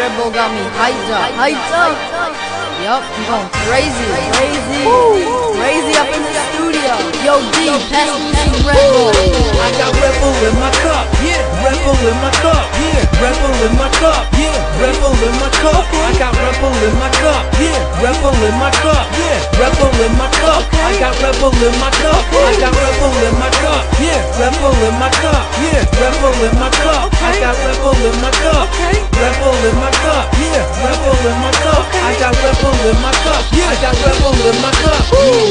Red Bull got me hyped up. Yup, I'm going crazy up in the studio. Yo, D, pass me some Red Bull. I got Red Bull in my cup, yeah. Red Bull in my cup, yeah. Red Bull in my cup, yeah. Red Bull in my cup. I got Red Bull in my cup, yeah. Red Bull in my cup, yeah. Red Bull in my cup. I got Red Bull in my cup. I got Red Bull in my cup, yeah. Red Bull in my cup, yeah. Red Bull in my cup. I got Red Bull in my cup. Red Bull in my cup, yeah. Red Bull in my cup. I got Red Bull in my cup, yeah. I got Red Bull in my cup.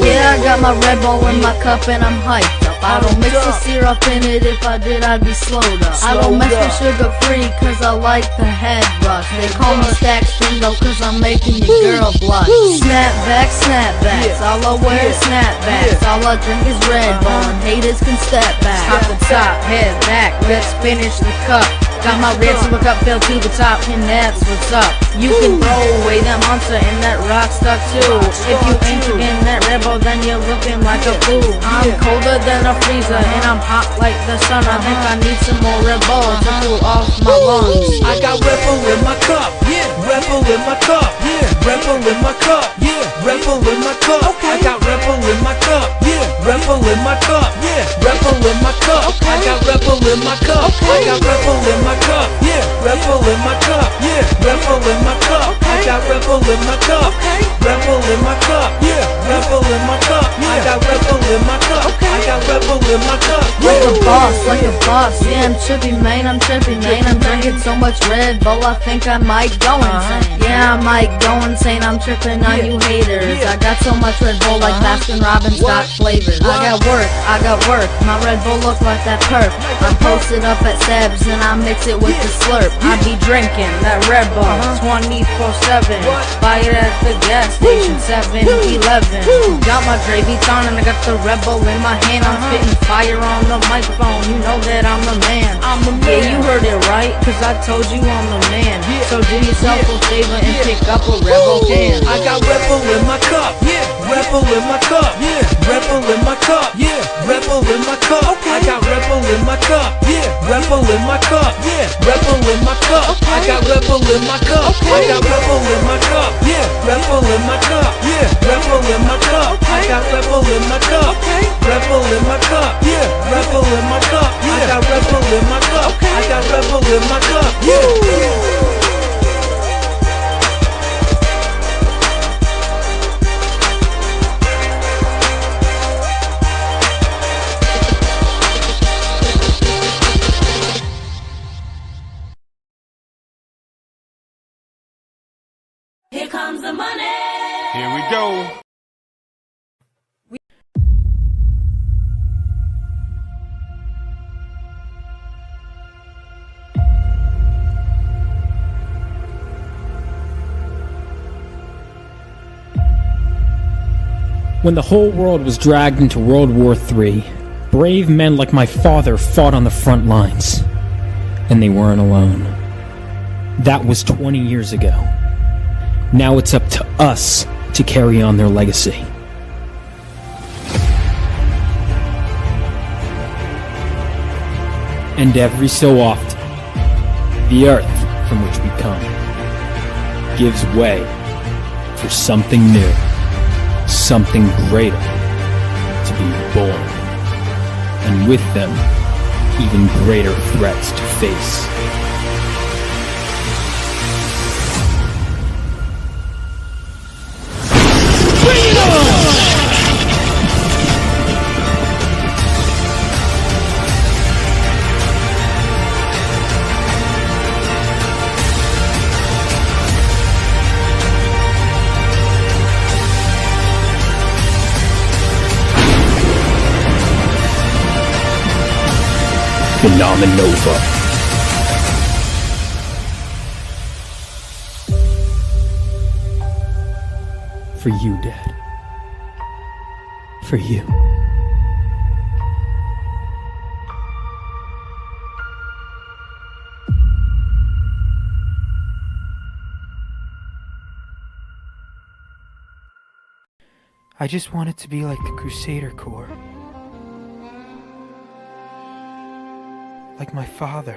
Yeah, I got my Red Bull in my cup and I'm hyped up. I don't mix the syrup in it, if I did I'd be slowed up. I don't mess with sugar free cause I like the head rush. They call me Stacks Bingo cause I'm making your girl blush. Snapbacks, all I wear is snapbacks. All I drink is Red Bull and haters can step back. Top to top, head back, let's finish the cup. Got my red silver cup filled to the top, and that's what's up. You can throw away that monster and that rock stuff too. If you ain't drinking that Red Bull, then you're looking like a fool. I'm colder than a freezer, and I'm hot like the sun. I think I need some more Red Bull to cool off my lungs. I got Red Bull in my cup, yeah. Red Bull in my cup, yeah. Red Bull in my cup, yeah. Red Bull in my cup. I got Red Bull in my cup, yeah. Red Bull in my cup, yeah. Red Bull in my cup. I got Red Bull in my cup. I got Red Bull in my cup, yeah. Red Bull in my cup, yeah. Red Bull in my cup. I got Red Bull in my cup. Red Bull in my cup, yeah. Red Bull in my cup. I got Red Bull in my cup. I got Red Bull in my cup. Like a boss, yeah, I'm trippy, man, I'm drinking so much Red Bull, I think I might go insane. Yeah, I might go insane, I'm tripping on you haters. I got so much Red Bull like Baskin Robbins got flavors. I got work, my Red Bull look like that perp. I'm posted up at Seb's and I mix it with the slurp. I be drinking that Red Bull 24/7. Buy it at the gas station, 7-Eleven. Got my gravy on and I got the Red Bull in my hand. I'm spitting fire on the microphone, you know that I'm the man. Yeah, you heard it right, cause I told you I'm the man. So do yourself a favor and pick up a Red Bull can. I got Red Bull in my cup, yeah. Red Bull in my cup, yeah. Red Bull in my cup, yeah. Red Bull in my cup. I got Red Bull in my cup, yeah. Red Bull in my cup, yeah. Red Bull in my cup. I got Red Bull in my cup. I got Red Bull in my cup, yeah. Red Bull in my cup, yeah. Red Bull in my cup. I got Red Bull in my cup. Red Bull in my cup, yeah. Red Bull in my cup. I got Red Bull in my cup. I got Red Bull in my cup, yeah. Here comes the money. Here we go. When the whole world was dragged into World War III, brave men like my father fought on the front lines. And they weren't alone. That was 20 years ago. Now it's up to us to carry on their legacy. And every so often, the earth from which we come gives way for something new, something greater to be born, and with them, even greater threats to face. Phenomenova. For you, Dad. For you. I just want it to be like the Crusader Corps. Like my father.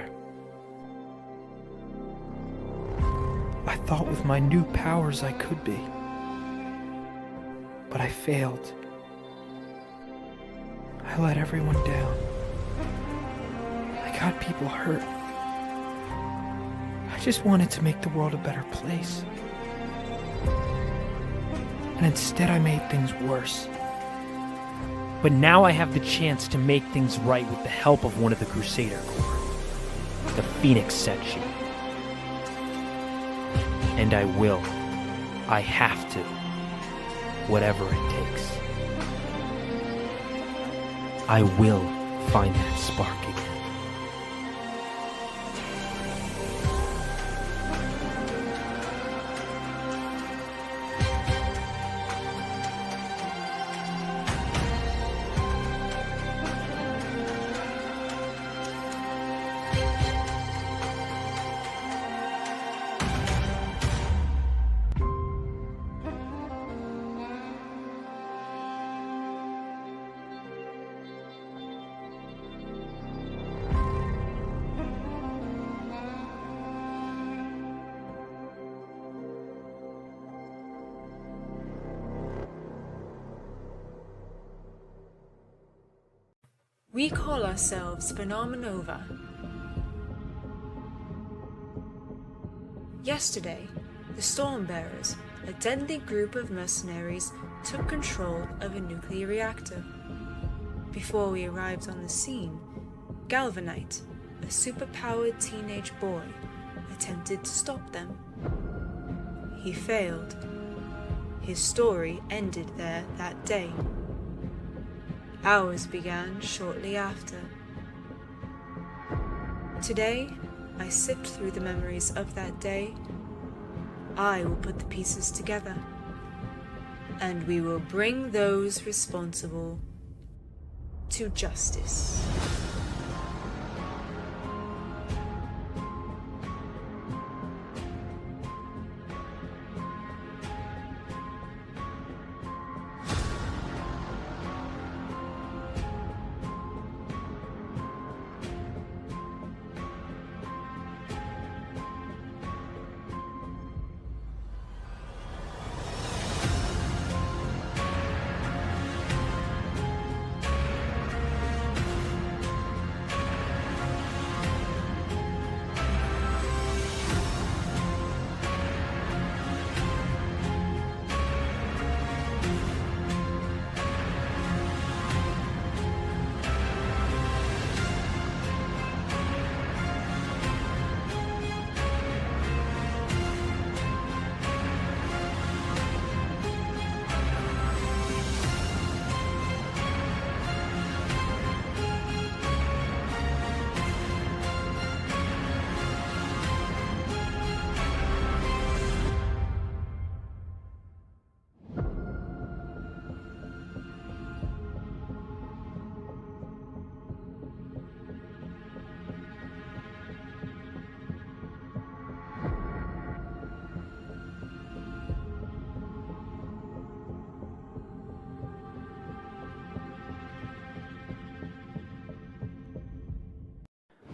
thought with my new powers I could be. But I failed. I let everyone down. I got people hurt. I just wanted to make the world a better place. And instead I made things worse. But now I have the chance to make things right with the help of one of the Crusader Corps. The Phoenix Section. And I will. I have to. Whatever it takes. I will find that spark again. We call ourselves Phenomenova. Yesterday, the Stormbearers, a deadly group of mercenaries, took control of a nuclear reactor. Before we arrived on the scene, Galvanite, a superpowered teenage boy, attempted to stop them. He failed. His story ended there that day. Ours began shortly after. Today, I sift through the memories of that day. I will put the pieces together, and we will bring those responsible to justice.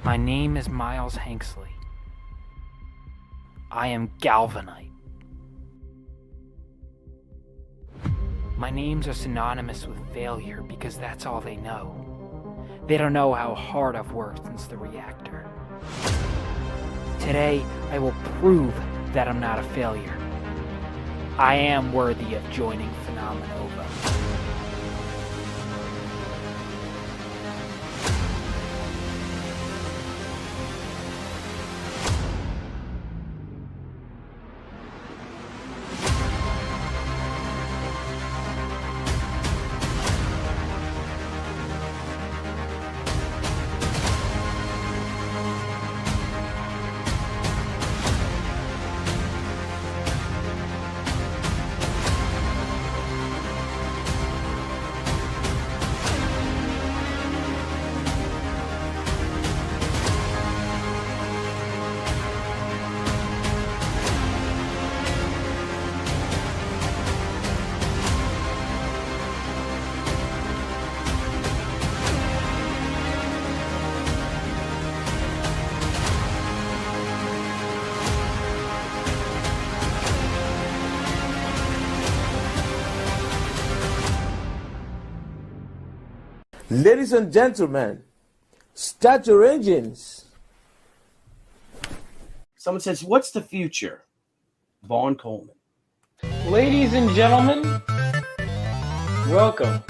My name is Miles Hanksley. I am Galvanite. My names are synonymous with failure because that's all they know. They don't know how hard I've worked since the reactor. Today, I will prove that I'm not a failure. I am worthy of joining Phenomenova. Ladies and gentlemen, start your engines. Someone says, what's the future? Vaughn Coleman. Ladies and gentlemen, welcome.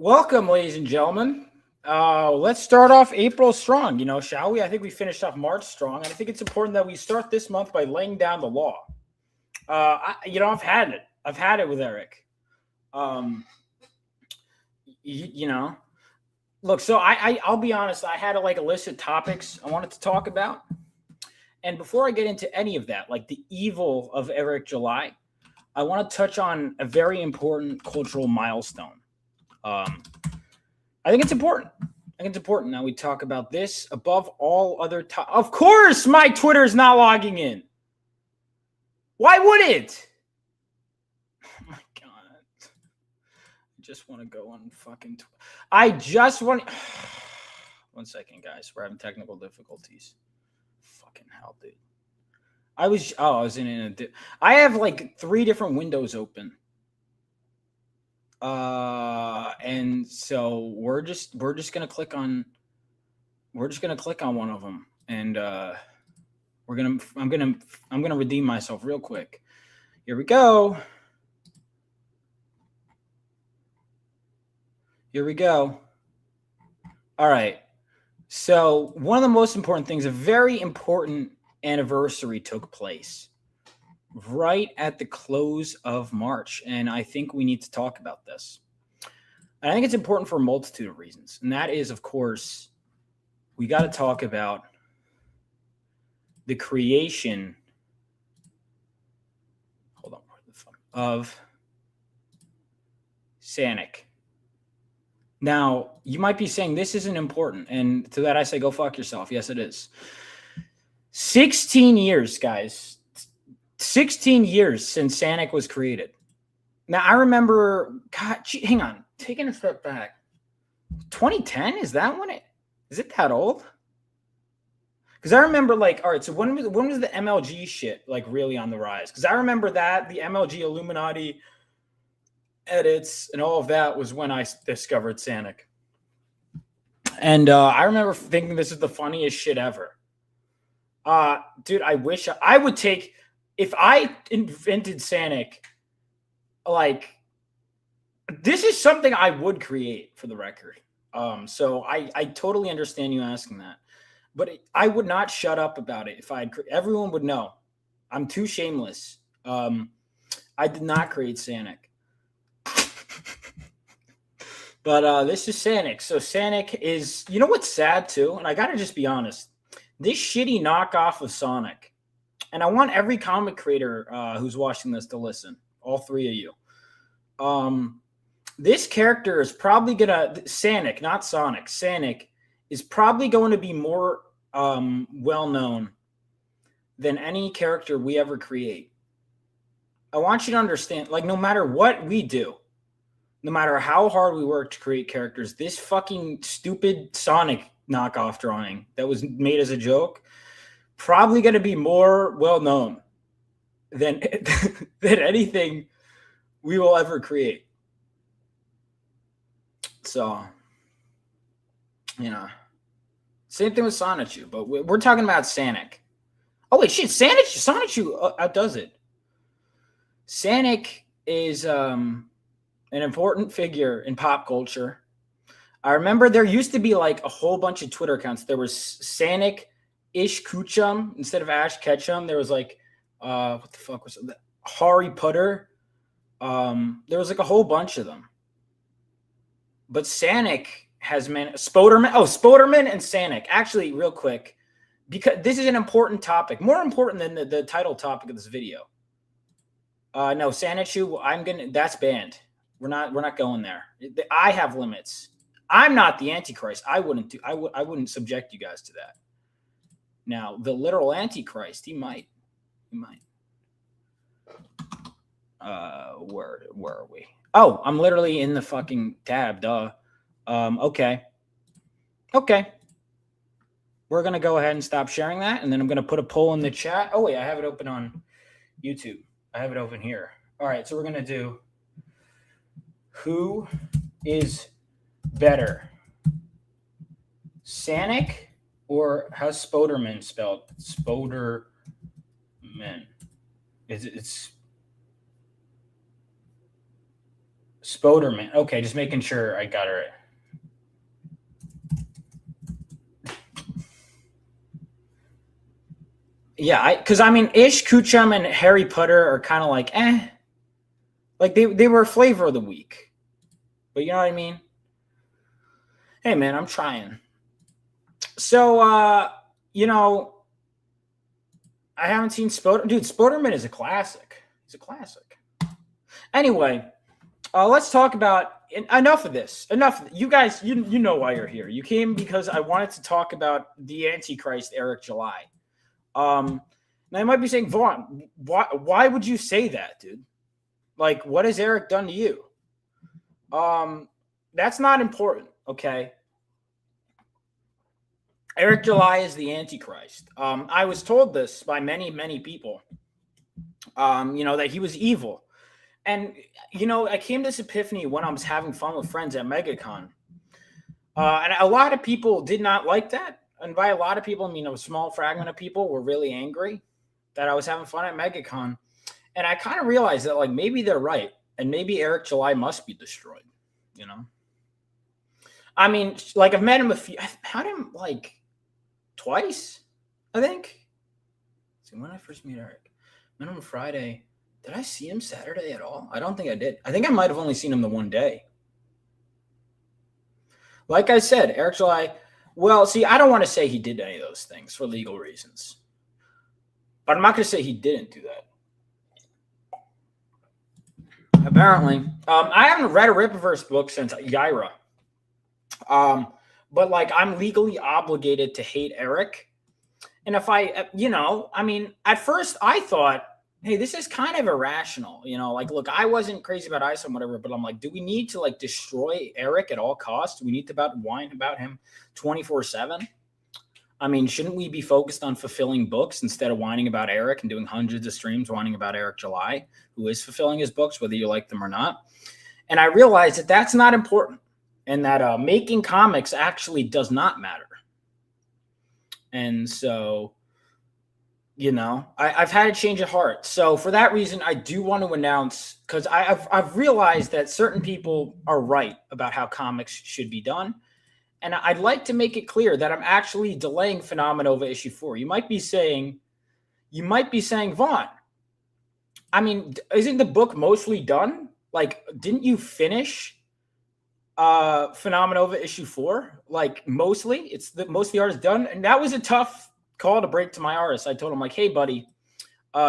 Welcome, ladies and gentlemen. Let's start off April strong, shall we? I think we finished off March strong, and I think it's important that we start this month by laying down the law. I've had it. I've had it with Eric. Look, so I'll be honest. I had a list of topics I wanted to talk about, and before I get into any of that, like the evil of Eric July, I want to touch on a very important cultural milestone. I think it's important. Now we talk about this above all other topics. Of course, my Twitter is not logging in. Why would it? Oh my God. I just want to go on fucking I just want... One second, guys. We're having technical difficulties. Fucking hell, dude. I was in I have 3 different windows open. And so we're just gonna click on one of them, and I'm gonna redeem myself real quick. Here we go. All right. So one of the most important things, a very important anniversary took place right at the close of March, and I think we need to talk about this. And I think it's important for a multitude of reasons, and that is, of course, we got to talk about the creation of Sanic. Now, you might be saying this isn't important, and to that I say, go fuck yourself. Yes, it is. 16 years, guys. 16 years since Sanic was created. Now, I remember, God, hang on, taking a step back. 2010? Is it that old? Because I remember, all right, so when was the MLG shit, really on the rise? Because I remember that, the MLG Illuminati edits and all of that was when I discovered Sanic. And I remember thinking this is the funniest shit ever. Dude, I wish I would take... If I invented Sanic, this is something I would create, for the record. So I totally understand you asking that. But I would not shut up about it if everyone would know. I'm too shameless. I did not create Sanic. But this is Sanic. So Sanic is, what's sad too? And I got to just be honest. This shitty knockoff of Sonic. And I want every comic creator who's watching this to listen. All 3 of you. This character is probably Sanic, not Sonic. Sanic is probably going to be more well-known than any character we ever create. I want you to understand, no matter what we do, no matter how hard we work to create characters, this fucking stupid Sonic knockoff drawing that was made as a joke probably going to be more well-known than anything we will ever create. So, same thing with Sonichu, but we're talking about Sanic. Oh, wait, shit, Sonichu outdoes it. Sanic is an important figure in pop culture. I remember there used to be a whole bunch of Twitter accounts. There was Sanic Ish Kuchum instead of Ash Ketchum. There was what the fuck was it? Harry Potter. There was a whole bunch of them. But Sanic has Spoderman. Oh, Spoderman and Sanic. Actually, real quick, because this is an important topic, more important than the title topic of this video. No, Sanichu, that's banned. We're not going there. I have limits. I'm not the Antichrist. I wouldn't subject you guys to that. Now, the literal Antichrist, he might. Where are we? Oh, I'm literally in the fucking tab. Duh. Okay. We're gonna go ahead and stop sharing that, and then I'm gonna put a poll in the chat. Oh wait, I have it open on YouTube. I have it open here. All right, so we're gonna do who is better, Sanic or how's Spoderman spelled? Spoderman. It's Spoderman. Okay, just making sure I got it right. Yeah, because I mean, Ish, Kuchum, and Harry Potter are kind of like, like they were flavor of the week, but you know what I mean. Hey man, I'm trying. So you know, I haven't seen Dude, Spoderman is a classic. He's a classic. Anyway, let's talk about enough of this. Enough. You guys, you know why you're here. You came because I wanted to talk about the Antichrist, Eric July. Now you might be saying, Vaughn, why would you say that, dude? Like, what has Eric done to you? That's not important, okay? Eric July is the Antichrist. I was told this by many, many people, you know, that he was evil. And, you know, I came to this epiphany when I was having fun with friends at MegaCon. And a lot of people did not like that. And by a lot of people, I mean a small fragment of people were really angry that I was having fun at MegaCon. And I kind of realized that, like, maybe they're right. And maybe Eric July must be destroyed, you know? I mean, like, I've met him I've had him, like, twice, I think. See, when I first met Eric, met him Friday. Did I see him Saturday at all? I don't think I did. I think I might have only seen him the one day. Like I said, Eric July, well, see, I don't want to say he did any of those things for legal reasons. But I'm not going to say he didn't do that. Apparently. I haven't read a Rippaverse book since Yaira. But, like, I'm legally obligated to hate Eric. And if I, you know, I mean, at first I thought, hey, this is kind of irrational. You know, like, look, I wasn't crazy about ISO and whatever, but I'm like, do we need to, like, destroy Eric at all costs? Do we need to whine about him 24/7? I mean, shouldn't we be focused on fulfilling books instead of whining about Eric and doing hundreds of streams whining about Eric July, who is fulfilling his books, whether you like them or not? And I realized that that's not important and that making comics actually does not matter. And so, you know, I've had a change of heart. So for that reason, I do want to announce, because I've realized that certain people are right about how comics should be done. And I'd like to make it clear that I'm actually delaying Phenomenova issue 4. You might be saying, Vaughn, I mean, isn't the book mostly done? Like, didn't you finish Phenomenova issue 4? Like, mostly? Most of the art is done. And that was a tough call to break to my artist. I told him, like, hey, buddy,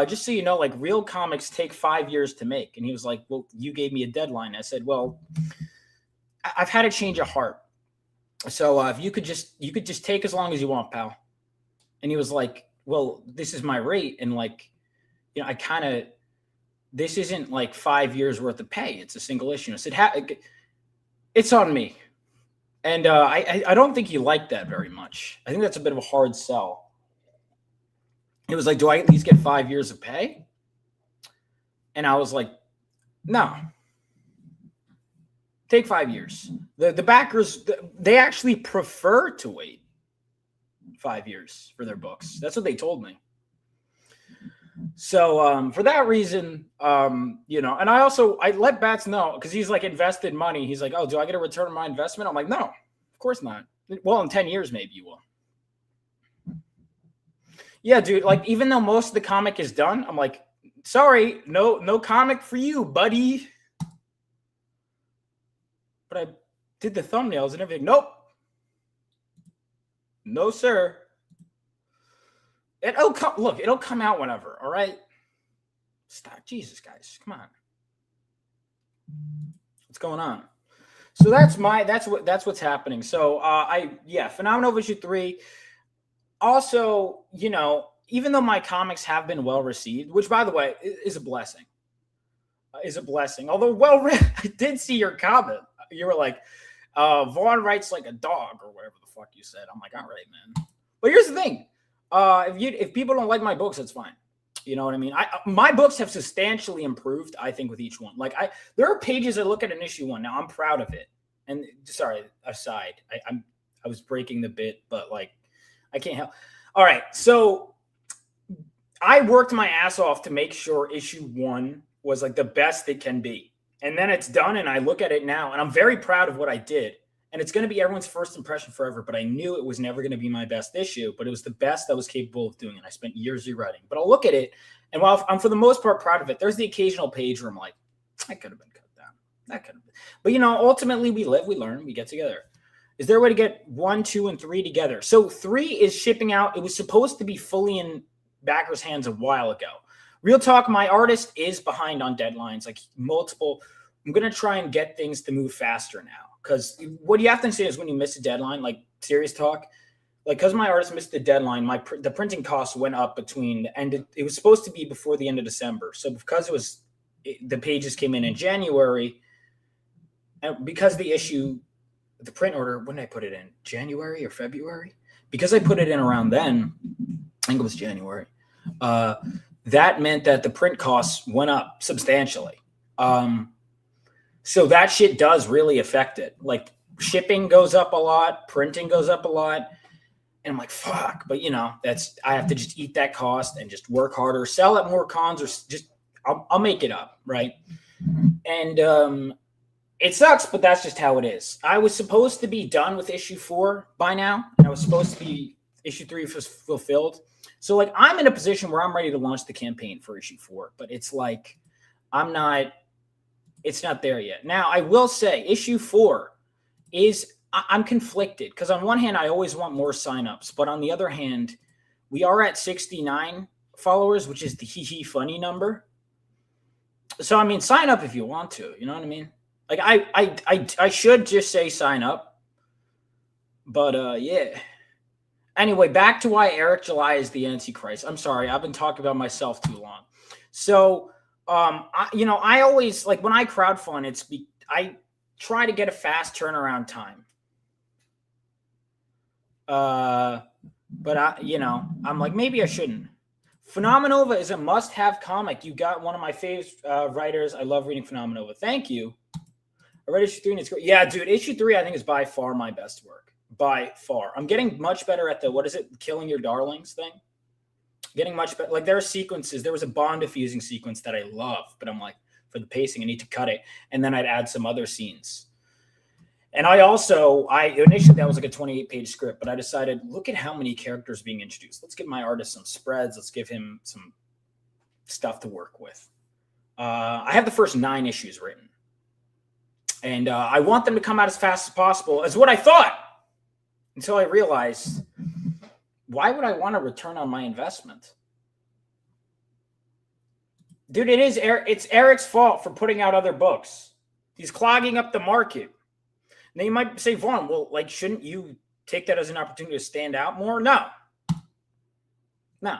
just so you know, like, real comics take 5 years to make. And he was like, well, you gave me a deadline. I said, well, I've had a change of heart. So if you could just take as long as you want, pal. And he was like, well, this is my rate. And, like, you know, this isn't like 5 years worth of pay. It's a single issue. I said, it's on me. And I don't think he liked that very much. I think that's a bit of a hard sell. It was like, do I at least get 5 years of pay? And I was like, no. Take 5 years. The backers, they actually prefer to wait 5 years for their books. That's what they told me. So for that reason, you know, and I let Bats know, because he's like invested money. He's like, oh, do I get a return on my investment? I'm like, no, of course not. Well, in 10 years, maybe you will. Yeah, dude, like, even though most of the comic is done, I'm like, sorry, no comic for you, buddy. But I did the thumbnails and everything. Nope. No, sir. It'll come out whenever, all right? Stop. Jesus, guys. Come on. What's going on? So that's what's happening. So Phenomenal issue 3. Also, you know, even though my comics have been well received, which, by the way, is a blessing. is a blessing. Although well read, I did see your comment. You were like, Vaughn writes like a dog or whatever the fuck you said. I'm like, all right, man. But here's the thing. If people don't like my books, that's fine. You know what I mean? My books have substantially improved, I think, with each one. Like there are pages I look at an issue one. Now I'm proud of it. And sorry, aside, I was breaking the bit, but like I can't help. All right, so I worked my ass off to make sure issue one was like the best it can be. And then it's done, and I look at it now, and I'm very proud of what I did. And it's going to be everyone's first impression forever, but I knew it was never going to be my best issue, but it was the best I was capable of doing, and I spent years rewriting. But I'll look at it, and while I'm for the most part proud of it, there's the occasional page where I'm like, that could have been cut down. That could have been. But, ultimately we live, we learn, we get together. Is there a way to get 1, 2, and 3 together? So 3 is shipping out. It was supposed to be fully in backers' hands a while ago. Real talk, my artist is behind on deadlines, like multiple. I'm going to try and get things to move faster now. Because what you have to understand is when you miss a deadline, like serious talk, like because my artist missed the deadline, the printing costs went up it was supposed to be before the end of December. So because the pages came in January, and because the print order, when did I put it in? January or February? Because I put it in around then, I think it was January. That meant that the print costs went up substantially. So that shit does really affect it. Like shipping goes up a lot, printing goes up a lot. And I'm like, fuck. But I have to just eat that cost and just work harder, sell at more cons, or just I'll make it up. Right. And it sucks, but that's just how it is. I was supposed to be done with issue 4 by now, and I was supposed to be issue 3 was fulfilled. So like I'm in a position where I'm ready to launch the campaign for issue 4, but it's like it's not there yet. Now I will say issue 4 I'm conflicted because on one hand I always want more signups, but on the other hand, we are at 69 followers, which is the hee funny number. So I mean, sign up if you want to. You know what I mean? Like I should just say sign up, but yeah. Anyway, back to why Eric July is the Antichrist. I'm sorry, I've been talking about myself too long. So, I always like when I crowdfund, I try to get a fast turnaround time. But I'm like maybe I shouldn't. Phenomenova is a must-have comic. You got one of my favorite writers. I love reading Phenomenova. Thank you. I read issue 3 and it's great. Yeah, dude, issue 3 I think is by far my best work. By far. I'm getting much better at killing your darlings thing. Getting much better. Like there are sequences. There was a bond diffusing sequence that I love, but I'm like, for the pacing, I need to cut it. And then I'd add some other scenes. And initially that was like a 28-page script, but I decided, look at how many characters being introduced. Let's give my artist some spreads. Let's give him some stuff to work with. I have the first 9 issues written. And I want them to come out as fast as possible, is what I thought. Until I realized, why would I want a return on my investment? Dude, it's Eric's fault for putting out other books. He's clogging up the market. Now you might say, Vaughn, well, like, shouldn't you take that as an opportunity to stand out more? No. Why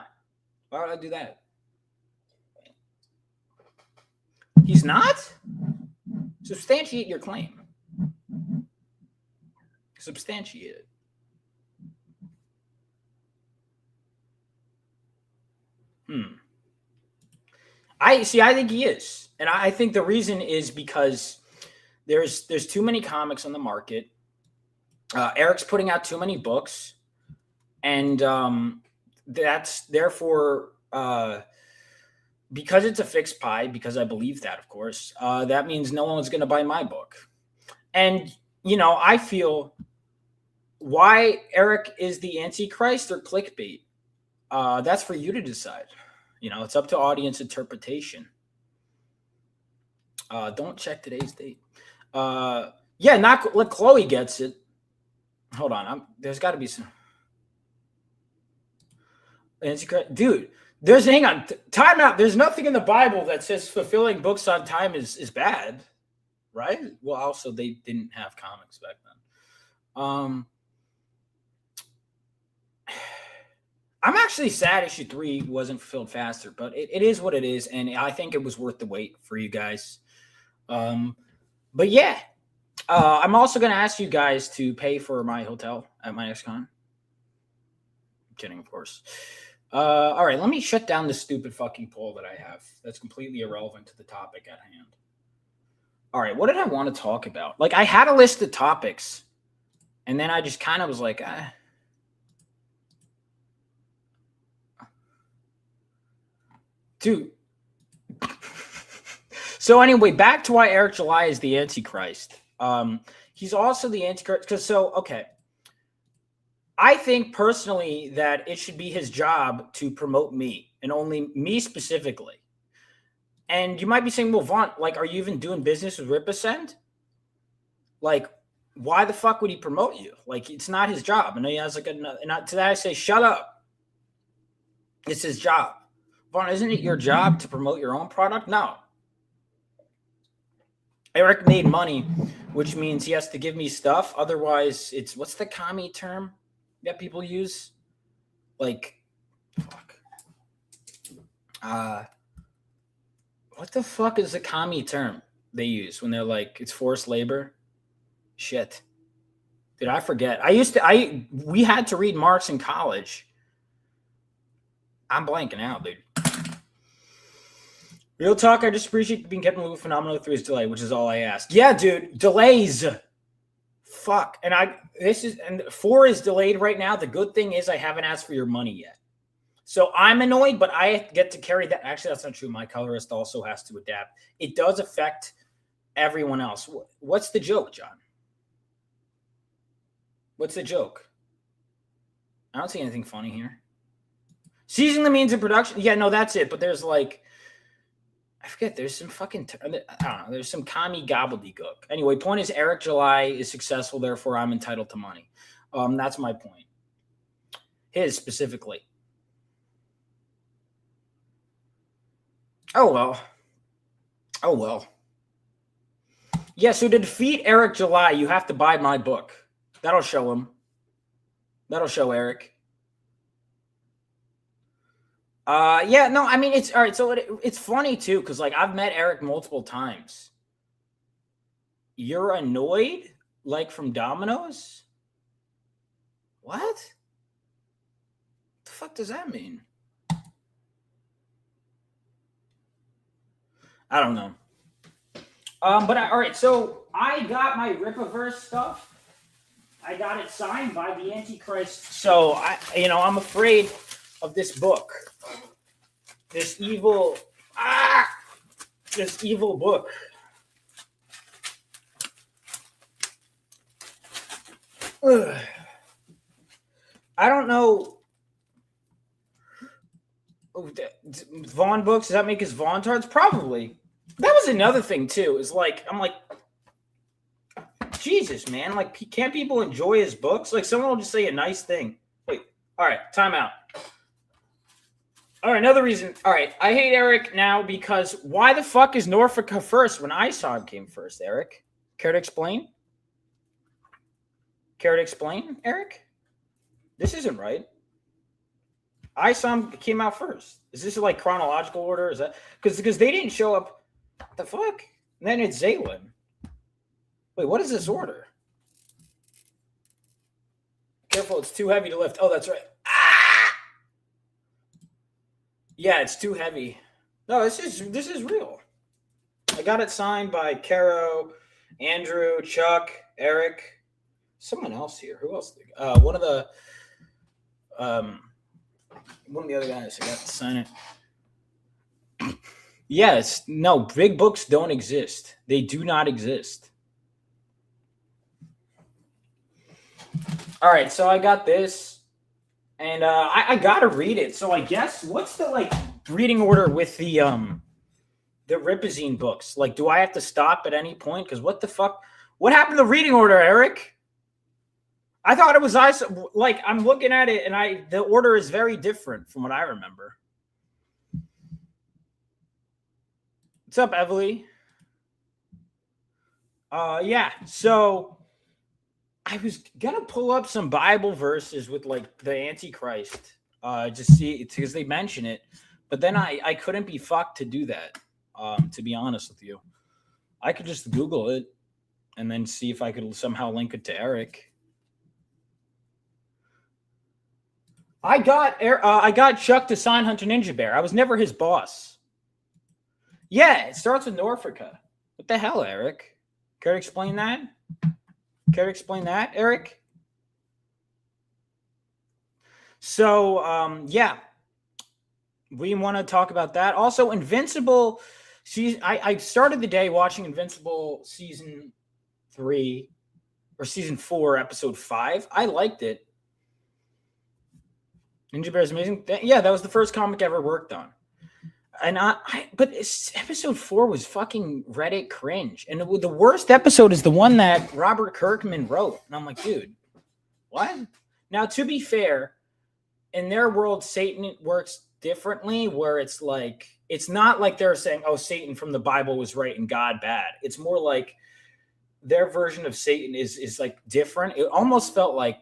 would I do that? He's not? Substantiate your claim. Substantiate it. I think he is. And I think the reason is because there's too many comics on the market. Eric's putting out too many books. And that's therefore, because it's a fixed pie, because I believe that, of course, that means no one's going to buy my book. And, I feel why Eric is the Antichrist or clickbait. That's for you to decide. It's up to audience interpretation. Don't check today's date. Not let Chloe gets it. Hold on. There's got to be some. Dude, hang on. Time out. There's nothing in the Bible that says fulfilling books on time is bad, right? Well, also they didn't have comics back then. I'm actually sad issue 3 wasn't fulfilled faster, but it is what it is, and I think it was worth the wait for you guys. But yeah, I'm also going to ask you guys to pay for my hotel at my next con. I'm kidding, of course. All right, let me shut down this stupid fucking poll that I have. That's completely irrelevant to the topic at hand. All right, what did I want to talk about? Like, I had a list of topics, and then I just kind of was like, dude. So anyway, back to why Eric July is the Antichrist. He's also the Antichrist because okay. I think personally that it should be his job to promote me and only me specifically. And you might be saying, well, Vaughn, like, are you even doing business with Ripascend? Like, why the fuck would he promote you? Like, it's not his job. And he has like and to that I say, shut up. It's his job. Vaughn, isn't it your job to promote your own product? No. Eric made money, which means he has to give me stuff. Otherwise, it's what's the commie term that people use? Like, fuck. What the fuck is the commie term they use when they're like, it's forced labor? Shit. Did I forget? We had to read Marx in college. I'm blanking out, dude. Real talk, I just appreciate being kept in the loop phenomenal through his delay, which is all I ask. Yeah, dude, delays. Fuck. And 4 is delayed right now. The good thing is I haven't asked for your money yet. So I'm annoyed, but I get to carry that. Actually, that's not true. My colorist also has to adapt. It does affect everyone else. What's the joke, John? What's the joke? I don't see anything funny here. Seizing the means of production. Yeah, no, that's it. But there's like, I forget. There's some fucking, I don't know. There's some commie gobbledygook. Anyway, point is Eric July is successful. Therefore, I'm entitled to money. That's my point. His specifically. Oh, well. Yeah, so to defeat Eric July, you have to buy my book. That'll show him. That'll show Eric. Yeah, no, I mean, it's all right. So it's funny too, because like I've met Eric multiple times. You're annoyed, like from Domino's? What? The fuck does that mean? I don't know. But all right, so I got my Ripaverse stuff. I got it signed by the Antichrist. So I'm afraid of this book. This evil book. Ugh. I don't know. Vaughn books, does that make us Vaughn tards? Probably. That was another thing too. Is like I'm like, Jesus, man. Like, can't people enjoy his books? Like, someone will just say a nice thing. Wait. All right. Time out. All right. Another reason. All right. I hate Eric now because why the fuck is Norfolk first when I saw him came first, Eric? Care to explain? Care to explain, Eric? This isn't right. I saw him came out first. Is this like chronological order? Is that because they didn't show up? What the fuck? And then it's Zaylen. Wait, what is this order? Careful, it's too heavy to lift. Oh, that's right. Ah! Yeah, it's too heavy. No, this is real. I got it signed by Caro, Andrew, Chuck, Eric, someone else here. Who else? One of the other guys. I got to sign it. Yes, no, big books don't exist. They do not exist. All right, so I got this, and I gotta read it. So I guess what's the reading order with the Ripazine books? Like, do I have to stop at any point? Because what the fuck? What happened to the reading order, Eric? I thought it was I'm looking at it, and the order is very different from what I remember. What's up, Evely? Yeah, so I was gonna pull up some Bible verses with like the Antichrist Just see because they mention it, but then I couldn't be fucked to do that. To be honest with you, I could just Google it and then see if I could somehow link it to Eric. I got Chuck to sign Hunter Ninja Bear. I was never his boss. Yeah, it starts with Norfolka. What the hell, Eric? Care to explain that? Eric? So, yeah. We want to talk about that. Also, Invincible. I started the day watching Invincible season 3 or season 4, episode 5. I liked it. Ninja Bear is amazing. Yeah, that was the first comic I ever worked on. And but episode 4 was fucking Reddit cringe. And the worst episode is the one that Robert Kirkman wrote. And I'm like, dude, what? Now, to be fair, in their world, Satan works differently, where it's like, it's not like they're saying, oh, Satan from the Bible was right and God bad. It's more like their version of Satan is like different. It almost felt like,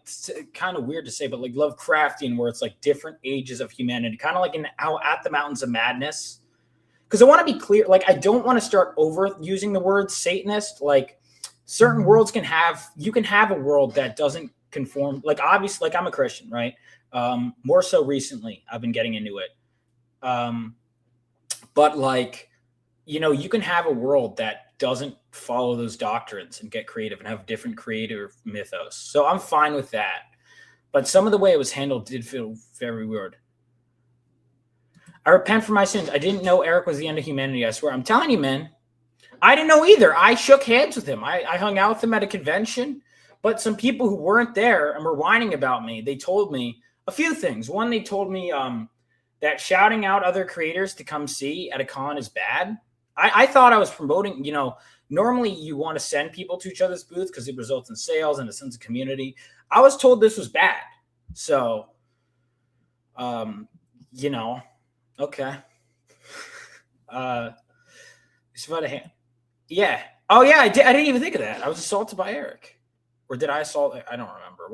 kind of weird to say, but like Lovecraftian, where it's like different ages of humanity, kind of like in At the Mountains of Madness. Because I want to be clear, like, I don't want to start overusing the word Satanist. Like, certain worlds you can have a world that doesn't conform. Like, obviously, like, I'm a Christian, right? More so recently, I've been getting into it. But like, you can have a world that doesn't follow those doctrines and get creative and have different creative mythos. So I'm fine with that. But some of the way it was handled did feel very weird. I repent for my sins. I didn't know Eric was the end of humanity. I swear. I'm telling you, man. I didn't know either. I shook hands with him. I hung out with him at a convention. But some people who weren't there and were whining about me, they told me a few things. One, they told me that shouting out other creators to come see at a con is bad. I thought I was promoting, normally you want to send people to each other's booths because it results in sales and a sense of community. I was told this was bad. So, okay. Yeah. Oh, yeah, I didn't even think of that. I was assaulted by Eric. Or did I assault? I don't remember.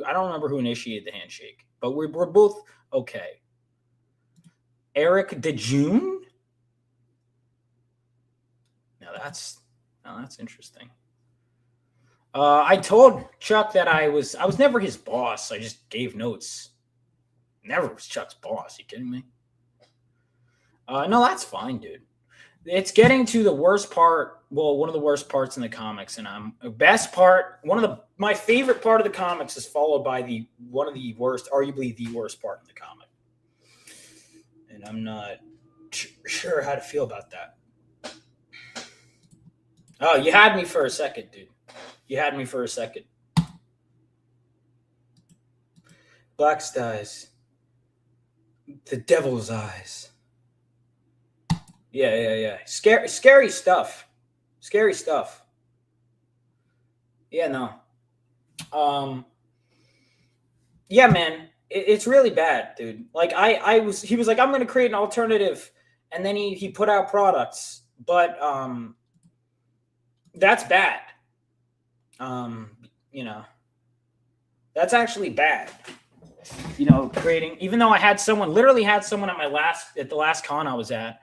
I don't remember who initiated the handshake. But we're both okay. Eric DeJune? Now that's interesting. I told Chuck that I was never his boss. I just gave notes. Never was Chuck's boss. You kidding me? No, that's fine, dude. It's getting to the worst part. Well, one of the worst parts in the comics, and my favorite part of the comics is followed by one of the worst, arguably the worst part in the comic. And I'm not sure how to feel about that. Oh, you had me for a second, dude. You had me for a second. Black's eyes. The devil's eyes. Yeah. Scary stuff. Scary stuff. Yeah, no. Yeah, man. It's really bad, dude. Like, he was like, I'm going to create an alternative. And then he put out products. But, that's bad. That's actually bad. Creating, even though I literally had someone at the last con I was at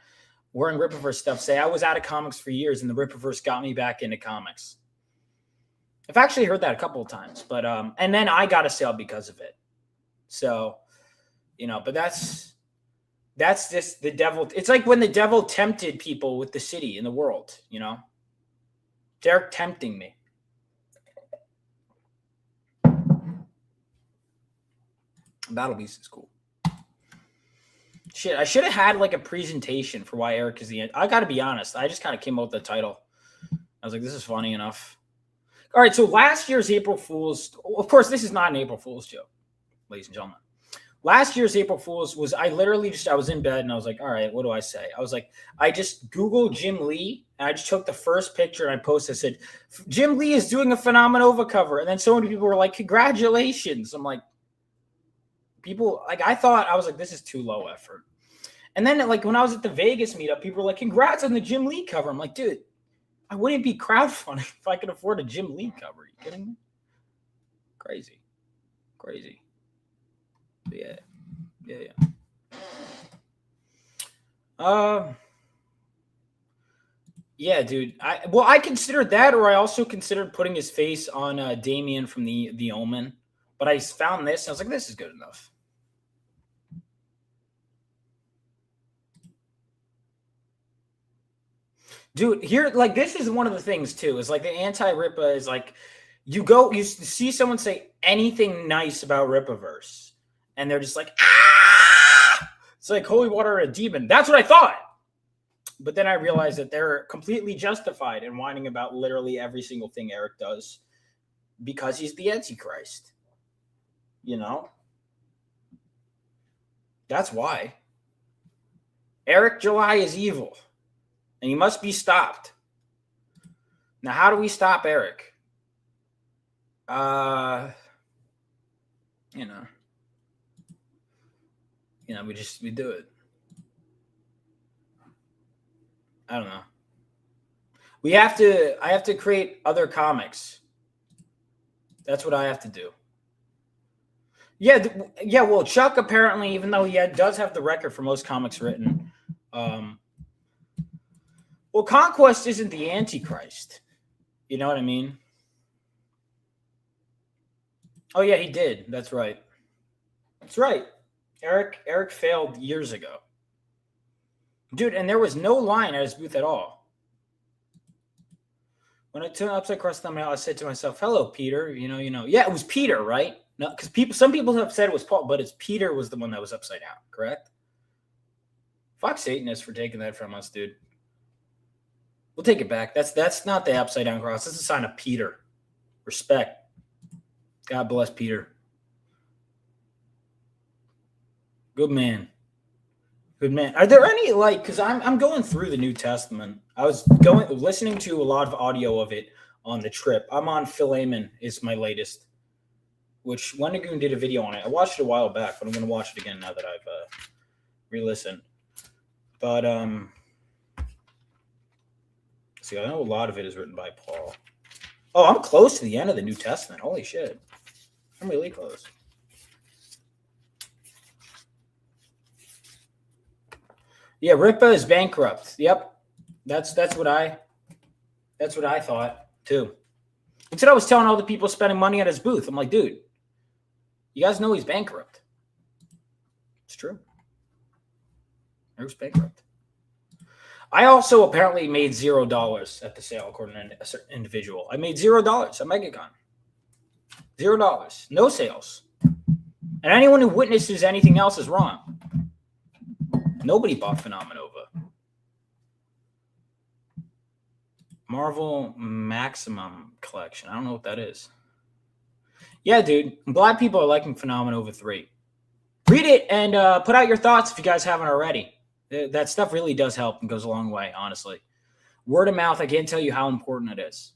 wearing Rippaverse stuff say I was out of comics for years and the Rippaverse got me back into comics. I've actually heard that a couple of times, but, and then I got a sale because of it. So, but that's just the devil. It's like when the devil tempted people with the city and the world, They're tempting me. Battle Beast is cool. Shit, I should have had like a presentation for why Eric is the end. I got to be honest. I just kind of came up with the title. I was like, this is funny enough. All right, so last year's April Fool's, of course, this is not an April Fool's joke, ladies and gentlemen. Last year's April Fool's was, I was in bed and I was like, all right, what do I say? I was like, I just Googled Jim Lee and I just took the first picture and I posted, I said, Jim Lee is doing a Phenomenova cover. And then so many people were like, congratulations. I'm like, people, like, I was like, this is too low effort. And then like when I was at the Vegas meetup, people were like, congrats on the Jim Lee cover. I'm like, dude, I wouldn't be crowdfunding if I could afford a Jim Lee cover. Are you kidding me? Crazy. But yeah. Yeah, dude. I considered that, or I also considered putting his face on Damien from the Omen. But I found this, and I was like, this is good enough. Dude, here, like, this is one of the things, too, is like the anti-Rippa is like, you see someone say anything nice about Rippaverse, and they're just like, ah! It's like holy water and a demon. That's what I thought. But then I realized that they're completely justified in whining about literally every single thing Eric does because he's the Antichrist. You know? That's why. Eric July is evil, and he must be stopped. Now, how do we stop Eric? We do it. I don't know. I have to create other comics. That's what I have to do. Yeah. Well, Chuck apparently, even though he does have the record for most comics written, well, Conquest isn't the Antichrist. You know what I mean? Oh yeah, he did. That's right. That's right. Eric failed years ago. Dude, and there was no line at his booth at all. When I turned upside across the mail, I said to myself, hello, Peter. You know. Yeah, it was Peter, right? No, because some people have said it was Paul, but Peter was the one that was upside down, correct? Fuck Satanists for taking that from us, dude. We'll take it back. That's not the upside down cross. That's a sign of Peter. Respect. God bless Peter. Good man. Good man. Are there any, like, because I'm going through the New Testament. I was listening to a lot of audio of it on the trip. I'm on Philemon is my latest, which Wendigoon did a video on it. I watched it a while back, but I'm going to watch it again now that I've re-listened. But see, I know a lot of it is written by Paul. Oh, I'm close to the end of the New Testament. Holy shit. I'm really close. Yeah, Rippa is bankrupt. Yep. That's what I thought too. That's what I was telling all the people spending money at his booth. I'm like, dude, you guys know he's bankrupt. It's true. Eric's bankrupt. I also apparently made $0 at the sale, according to a certain individual. I made $0 at MegaCon. $0. No sales. And anyone who witnesses anything else is wrong. Nobody bought Phenomenova. Marvel Maximum Collection. I don't know what that is. Yeah, dude. I'm glad people are liking Phenomenova 3. Read it and put out your thoughts if you guys haven't already. That stuff really does help and goes a long way, honestly. Word of mouth, I can't tell you how important it is.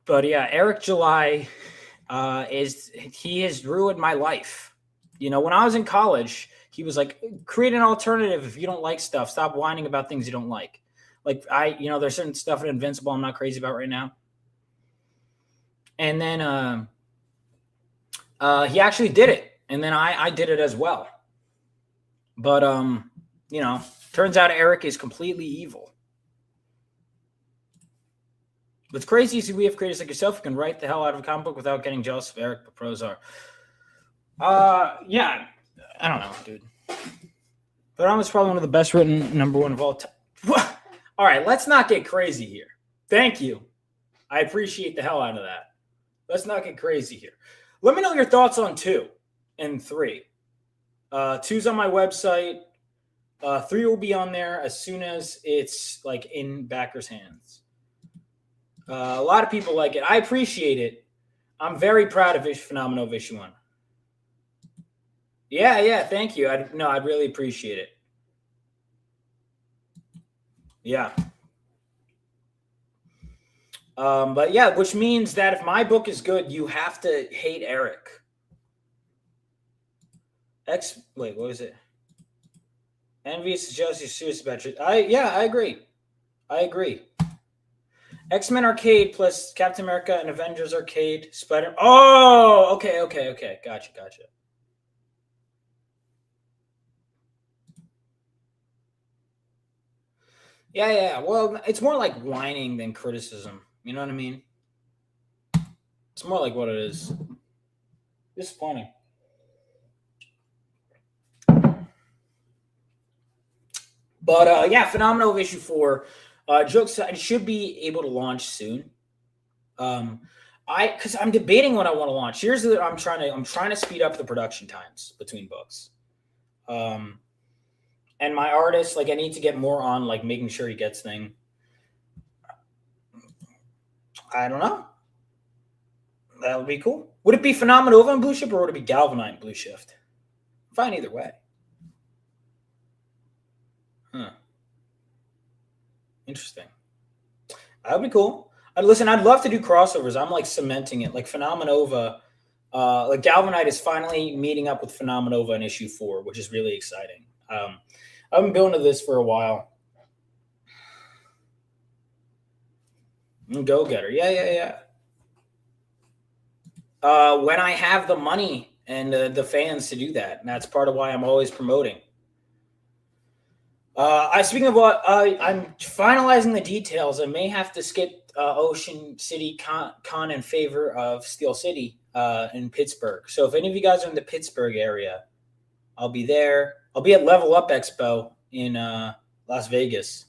But yeah, Eric July he has ruined my life. You know, when I was in college, he was like, create an alternative if you don't like stuff. Stop whining about things you don't like. Like, there's certain stuff in Invincible I'm not crazy about right now. And then he actually did it. And then I did it as well. But, turns out Eric is completely evil. What's crazy is we have creators like yourself who can write the hell out of a comic book without getting jealous of Eric, but pros are. Yeah, I don't know, dude. But is probably one of the best written #1 of all time. All right, let's not get crazy here. Thank you. I appreciate the hell out of that. Let's not get crazy here. Let me know your thoughts on 2 and 3. 2's on my website. 3 will be on there as soon as it's like in backers' hands. A lot of people like it. I appreciate it. I'm very proud of Phenomenova issue 1. Yeah, thank you. I'd really appreciate it. Yeah. But yeah, which means that if my book is good, you have to hate Eric. Wait, what was it? Envious is jealousy, serious about it. I agree. X-Men Arcade plus Captain America and Avengers Arcade. Spider. Oh, okay. Gotcha. Yeah. Well, it's more like whining than criticism. You know what I mean? It's more like what it is. Disappointing. But yeah, Phenomenal issue 4. Jokes I should be able to launch soon. Because I'm debating what I want to launch. I'm trying to speed up the production times between books. And my artist, like I need to get more on like making sure he gets thing. I don't know. That would be cool. Would it be Phenomenova and Blue Shift, or would it be Galvanite and Blue Shift? Fine either way. Huh. Interesting. That would be cool. I'd love to do crossovers. I'm like cementing it. Like Phenomenova, like Galvanite is finally meeting up with Phenomenova in issue 4, which is really exciting. I've been building to this for a while. Go getter. Yeah. When I have the money and the fans to do that, and that's part of why I'm always promoting. Speaking of what, I'm finalizing the details. I may have to skip Ocean City Con in favor of Steel City in Pittsburgh. So if any of you guys are in the Pittsburgh area, I'll be there. I'll be at Level Up Expo in Las Vegas.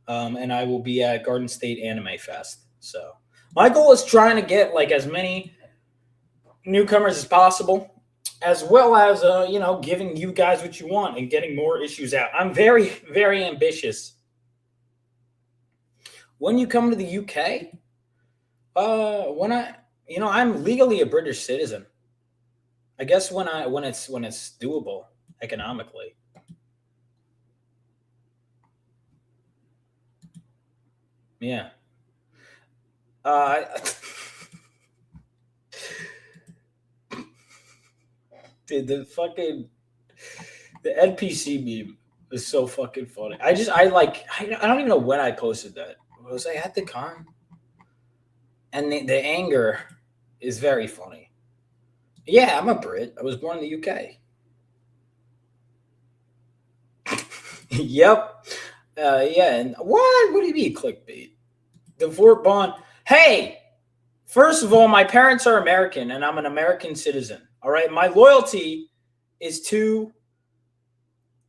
And I will be at Garden State Anime Fest. So my goal is trying to get like as many newcomers as possible, as well as giving you guys what you want and getting more issues out. I'm very, very ambitious. When you come to the UK, I'm legally a British citizen. I guess when it's doable economically. Yeah. Dude, the NPC meme is so fucking funny. I don't even know when I posted that. Was I at the con? And the anger is very funny. Yeah, I'm a Brit. I was born in the UK. Yep. Yeah, and what? What do you mean clickbait? The Fort Bond. Hey, first of all, my parents are American, and I'm an American citizen. All right, my loyalty is to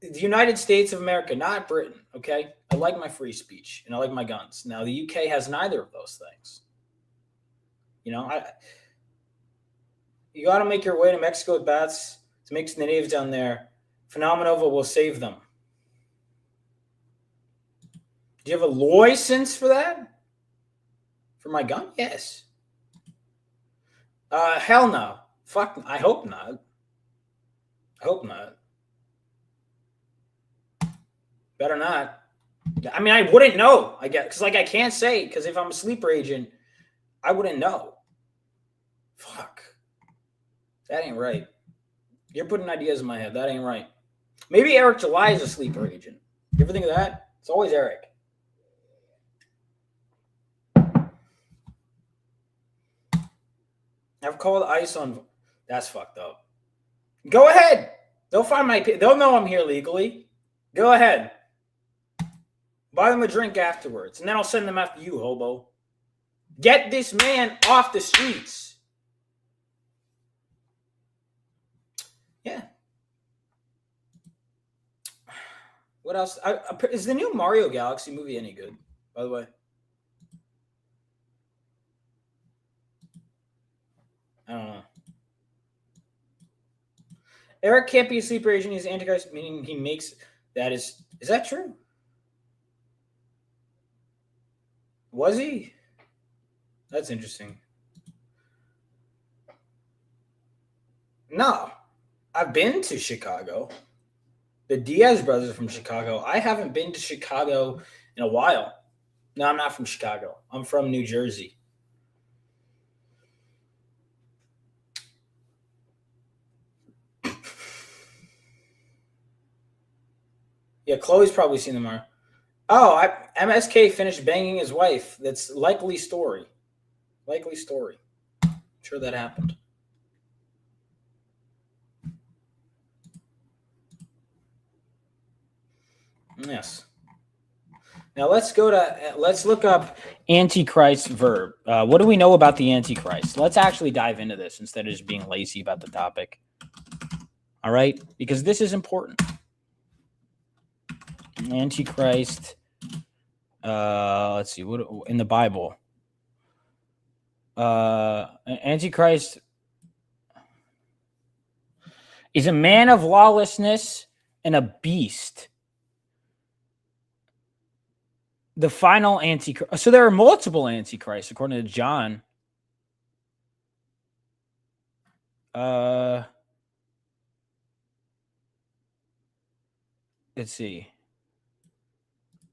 the United States of America, not Britain. Okay, I like my free speech and I like my guns. Now, the UK has neither of those things. You got to make your way to Mexico with bats to make some natives down there. Phenomenova will save them. Do you have a license for that? For my gun? Yes. Hell no. Fuck. I hope not. Better not. I mean, I wouldn't know. I guess because I can't say because if I'm a sleeper agent, I wouldn't know. Fuck. That ain't right. You're putting ideas in my head. That ain't right. Maybe Eric July is a sleeper agent. You ever think of that? It's always Eric. I've called ICE on. That's fucked up. Go ahead. They'll know I'm here legally. Go ahead. Buy them a drink afterwards, and then I'll send them after you, hobo. Get this man off the streets. Yeah. What else? Is the new Mario Galaxy movie any good, by the way? I don't know. Eric can't be a sleeper agent. He's Antichrist, meaning he makes that is that true? Was he? That's interesting. No. I've been to Chicago. The Diaz brothers are from Chicago. I haven't been to Chicago in a while. No, I'm not from Chicago. I'm from New Jersey. Yeah, Chloe's probably seen them more. Oh, MSK finished banging his wife. That's likely story. Likely story. I'm sure that happened. Yes. Now let's look up Antichrist verb. What do we know about the Antichrist? Let's actually dive into this instead of just being lazy about the topic. All right, because this is important. Antichrist. Let's see what in the Bible. Antichrist is a man of lawlessness and a beast. The final Antichrist. So there are multiple Antichrists, according to John. Let's see.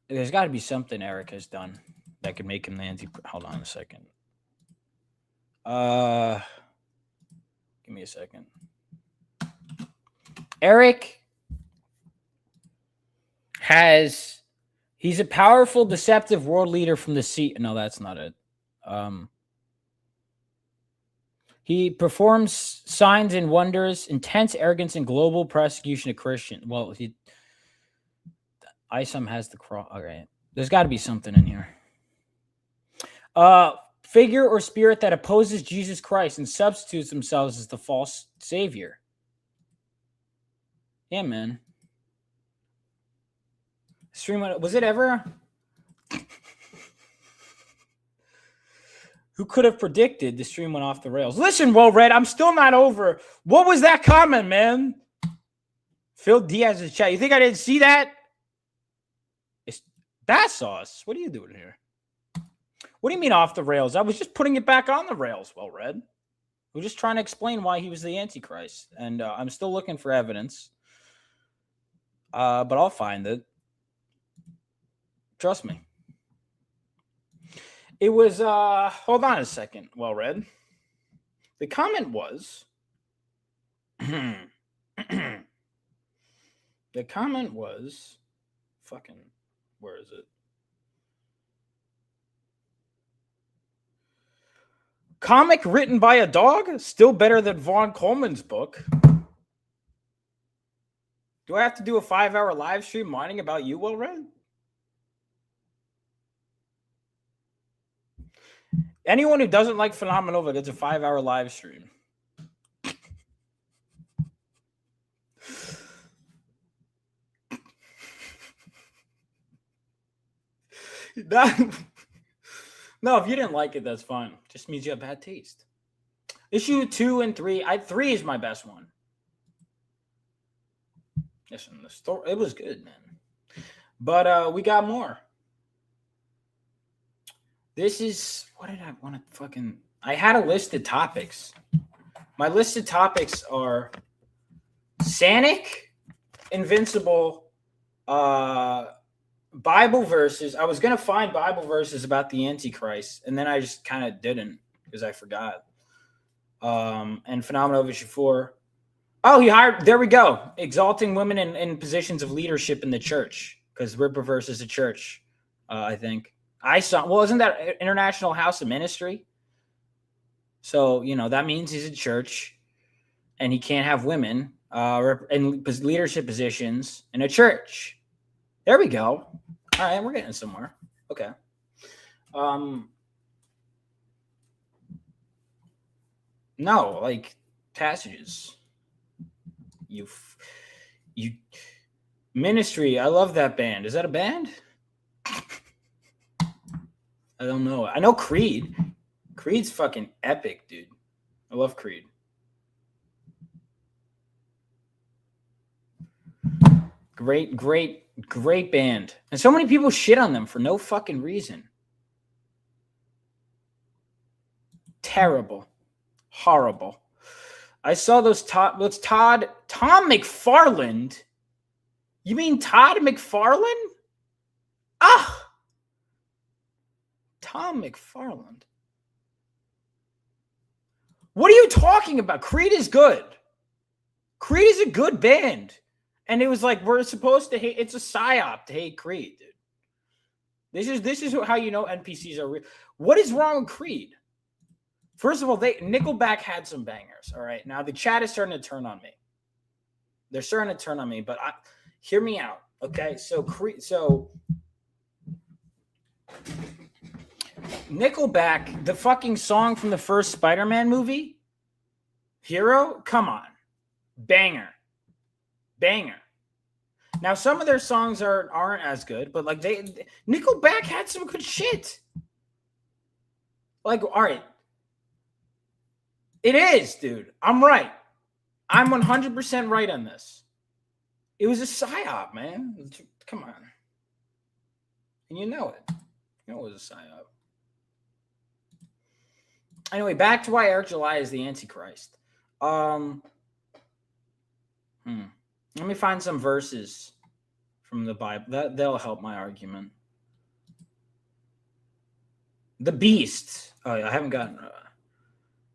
There's got to be something Eric has done that could make him the Antichrist. Hold on a second. Give me a second. Eric he's a powerful, deceptive world leader from the sea. No, that's not it. He performs signs and wonders, intense arrogance, and global persecution of Christians. Well, ISOM has the cross. All right. There's got to be something in here. Figure or spirit that opposes Jesus Christ and substitutes themselves as the false savior. Yeah, man. Stream, was it ever? Who could have predicted the stream went off the rails? Listen, Well Red, I'm still not over. What was that comment, man? Phil Diaz's chat. You think I didn't see that? It's that sauce. What are you doing here? What do you mean off the rails? I was just putting it back on the rails, Well Red. We're just trying to explain why he was the Antichrist. And I'm still looking for evidence. But I'll find it. Trust me. It was, hold on a second, Well Read. The comment was, the comment was, fucking, where is it? Comic written by a dog? Still better than Vaughn Coleman's book. Do I have to do a 5-hour live stream whining about you, Well Read? Anyone who doesn't like Phenomenova gets a 5-hour live stream. No, if you didn't like it, that's fine. Just means you have bad taste. Issue 2 and 3. 3 is my best one. Listen, the story, it was good, man. But we got more. This is, what did I want to fucking, I had a list of topics. My list of topics are Sanic, Invincible, Bible verses. I was going to find Bible verses about the Antichrist, and then I just kind of didn't because I forgot. And Phenomenal Issue 4. Oh, he hired, there we go. Exalting women in positions of leadership in the church, because Rippaverse is a church, I think. I saw, well, isn't that International House of Ministry? So, you know, that means he's a church and he can't have women in leadership positions in a church. There we go. All right, we're getting somewhere. Okay. No, like passages. You Ministry. I love that band. Is that a band? I don't know. I know Creed. Creed's fucking epic, dude. I love Creed. Great band. And so many people shit on them for no fucking reason. Terrible. Horrible. I saw those Tom McFarland. You mean Todd McFarland? Ah! Tom McFarland. What are you talking about? Creed is good. Creed is a good band. And it was like, we're supposed to hate. It's a psyop to hate Creed, dude. This is how you know NPCs are real. What is wrong with Creed? First of all, Nickelback had some bangers. All right, now the chat is starting to turn on me. They're starting to turn on me, but hear me out, okay? So Nickelback, the fucking song from the first Spider-Man movie, Hero, come on, banger. Now some of their songs aren't as good, but like Nickelback had some good shit. Like, all right, it is, dude. I'm right. I'm 100% right on this. It was a psyop, man. Come on. And you know it. You know it was a psyop. Anyway, back to why Eric July is the Antichrist. Let me find some verses from the Bible. That'll help my argument. The beast. Oh, I haven't gotten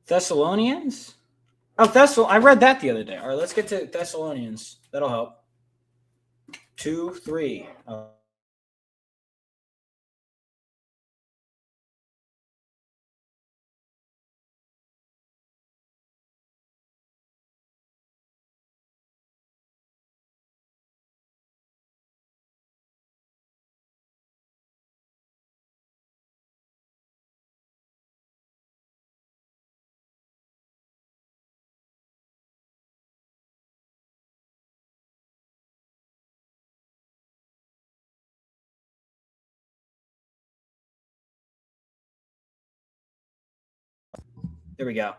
Thessalonians. Oh, I read that the other day. All right, let's get to Thessalonians. That'll help. 2, 3. There we go.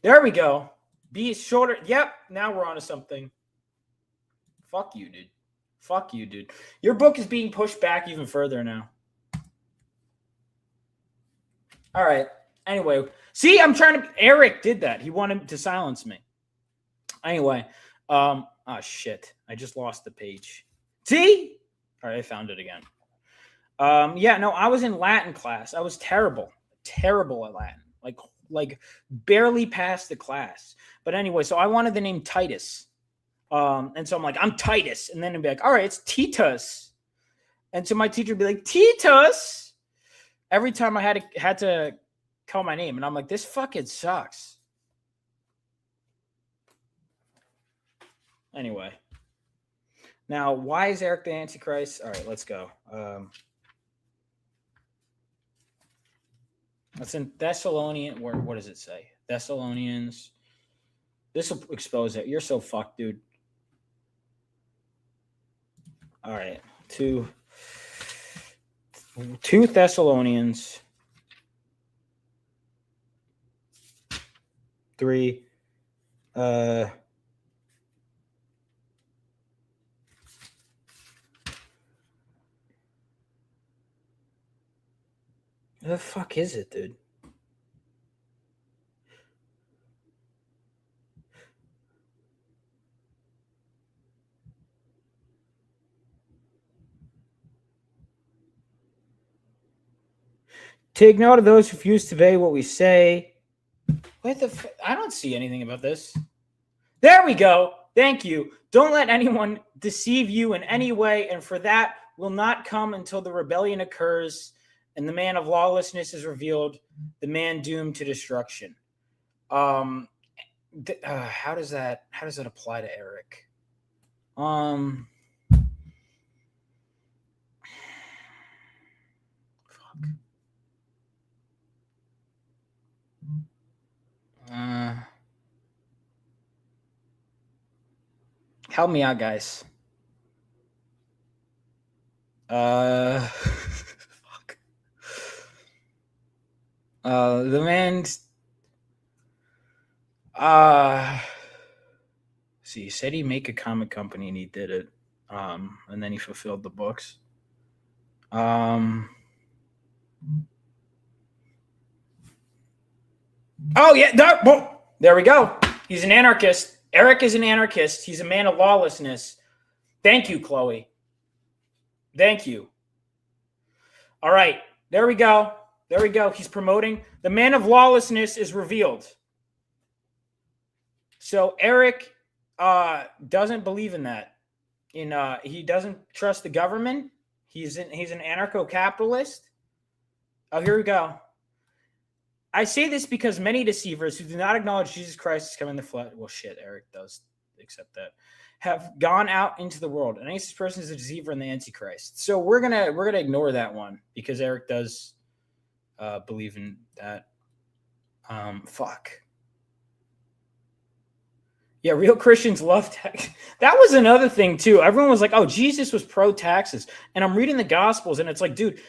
There we go. Beast shorter. Yep. Now we're on to something. Fuck you, dude. Fuck you, dude. Your book is being pushed back even further now. All right. Anyway, see, I'm trying to. Eric did that. He wanted to silence me. Anyway, oh shit, I just lost the page. See? All right, I found it again. Yeah, no, I was in Latin class. I was terrible at Latin. Like barely passed the class. But anyway, so I wanted the name Titus. And so I'm like, I'm Titus. And then it'd be like, all right, it's Titus. And so my teacher would be like, Titus. Every time I had to call my name. And I'm like, this fucking sucks. Anyway. Now, why is Eric the Antichrist? All right, let's go. That's in Thessalonians. What does it say? Thessalonians. This will expose it. You're so fucked, dude. All right. 2 Thessalonians 3. The fuck is it, dude? Take note of those who refuse to obey what we say. What the I don't see anything about this. There we go. Thank you. Don't let anyone deceive you in any way, and for that will not come until the rebellion occurs and the man of lawlessness is revealed, the man doomed to destruction. How does that apply to Eric? Help me out, guys. Fuck. The man's. See, he said he'd make a comic company and he did it. And then he fulfilled the books. Oh yeah, there we go. He's an anarchist. Eric is an anarchist. He's a man of lawlessness. Thank you, Chloe. Thank you. All right. There we go. There we go. He's promoting. The man of lawlessness is revealed. So Eric doesn't believe in that. He doesn't trust the government. He's an anarcho-capitalist. Oh, here we go. I say this because many deceivers who do not acknowledge Jesus Christ has come in the flesh. Well, shit, Eric does accept that. Have gone out into the world, and this person is a deceiver and the Antichrist. So we're gonna ignore that one because Eric does believe in that. Fuck. Yeah, real Christians love tax. That was another thing too. Everyone was like, "Oh, Jesus was pro taxes," and I'm reading the Gospels, and it's like, dude.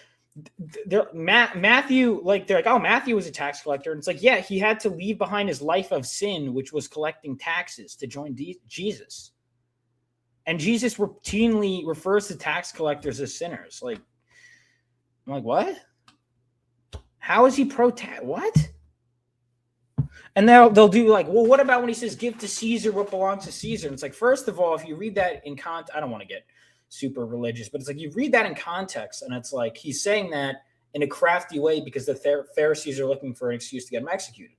Matthew, like they're like, oh, Matthew was a tax collector, and it's like, yeah, he had to leave behind his life of sin, which was collecting taxes, to join Jesus. And Jesus routinely refers to tax collectors as sinners. Like, I'm like, what? How is he pro-tax? What? And they'll do like, well, what about when he says, give to Caesar what belongs to Caesar? And it's like, first of all, if you read that in context, I don't want to get super religious, but it's like you read that in context, and it's like he's saying that in a crafty way because the Pharisees are looking for an excuse to get him executed.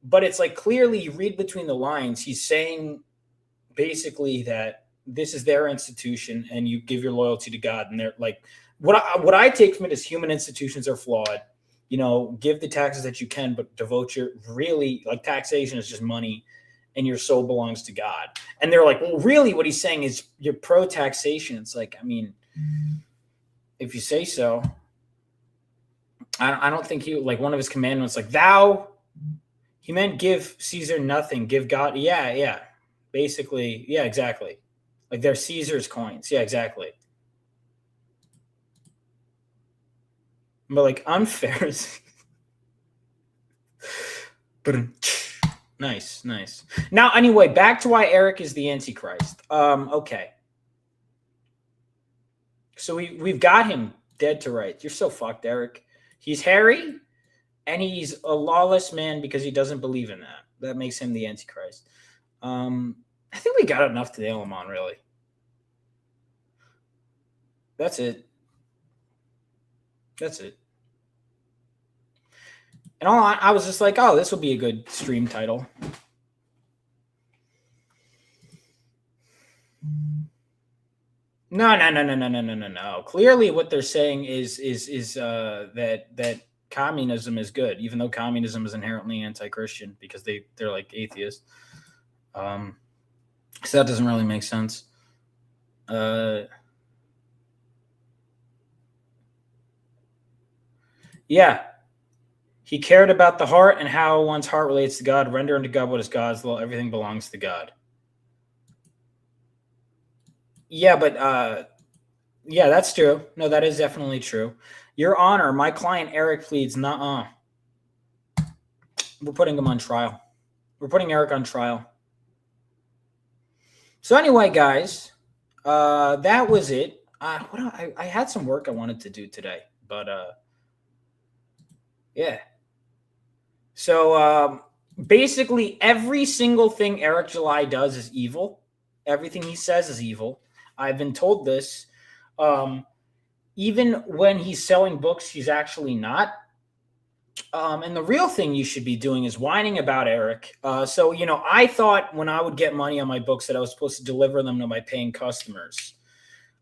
But it's like clearly you read between the lines, he's saying basically that this is their institution and you give your loyalty to God. And they're like, what I take from it is human institutions are flawed. Give the taxes that you can, but devote like taxation is just money. And your soul belongs to God. And they're like, well, really what he's saying is you're pro-taxation. It's like, I mean, if you say so. I don't think he, like one of his commandments, like he meant give Caesar nothing, give God. Yeah. Basically, yeah, exactly. Like they're Caesar's coins. Yeah, exactly. But like unfair. But Nice. Now, anyway, back to why Eric is the Antichrist. Okay. So we've got him dead to rights. You're so fucked, Eric. He's hairy, and he's a lawless man because he doesn't believe in that. That makes him the Antichrist. I think we got enough to nail him on, really. That's it. And I was just like, oh, this will be a good stream title. No. Clearly, what they're saying is that communism is good, even though communism is inherently anti-Christian because they're like atheists. So that doesn't really make sense. Yeah. He cared about the heart and how one's heart relates to God. Render unto God what is God's will. Everything belongs to God. Yeah, but yeah, that's true. No, that is definitely true. Your Honor, my client Eric pleads, nuh-uh. We're putting him on trial. We're putting Eric on trial. So anyway, guys, that was it. I had some work I wanted to do today, but yeah. So basically every single thing Eric July does is evil. Everything he says is evil. I've been told this. Even when he's selling books, he's actually not. And the real thing you should be doing is whining about Eric. So, I thought when I would get money on my books that I was supposed to deliver them to my paying customers.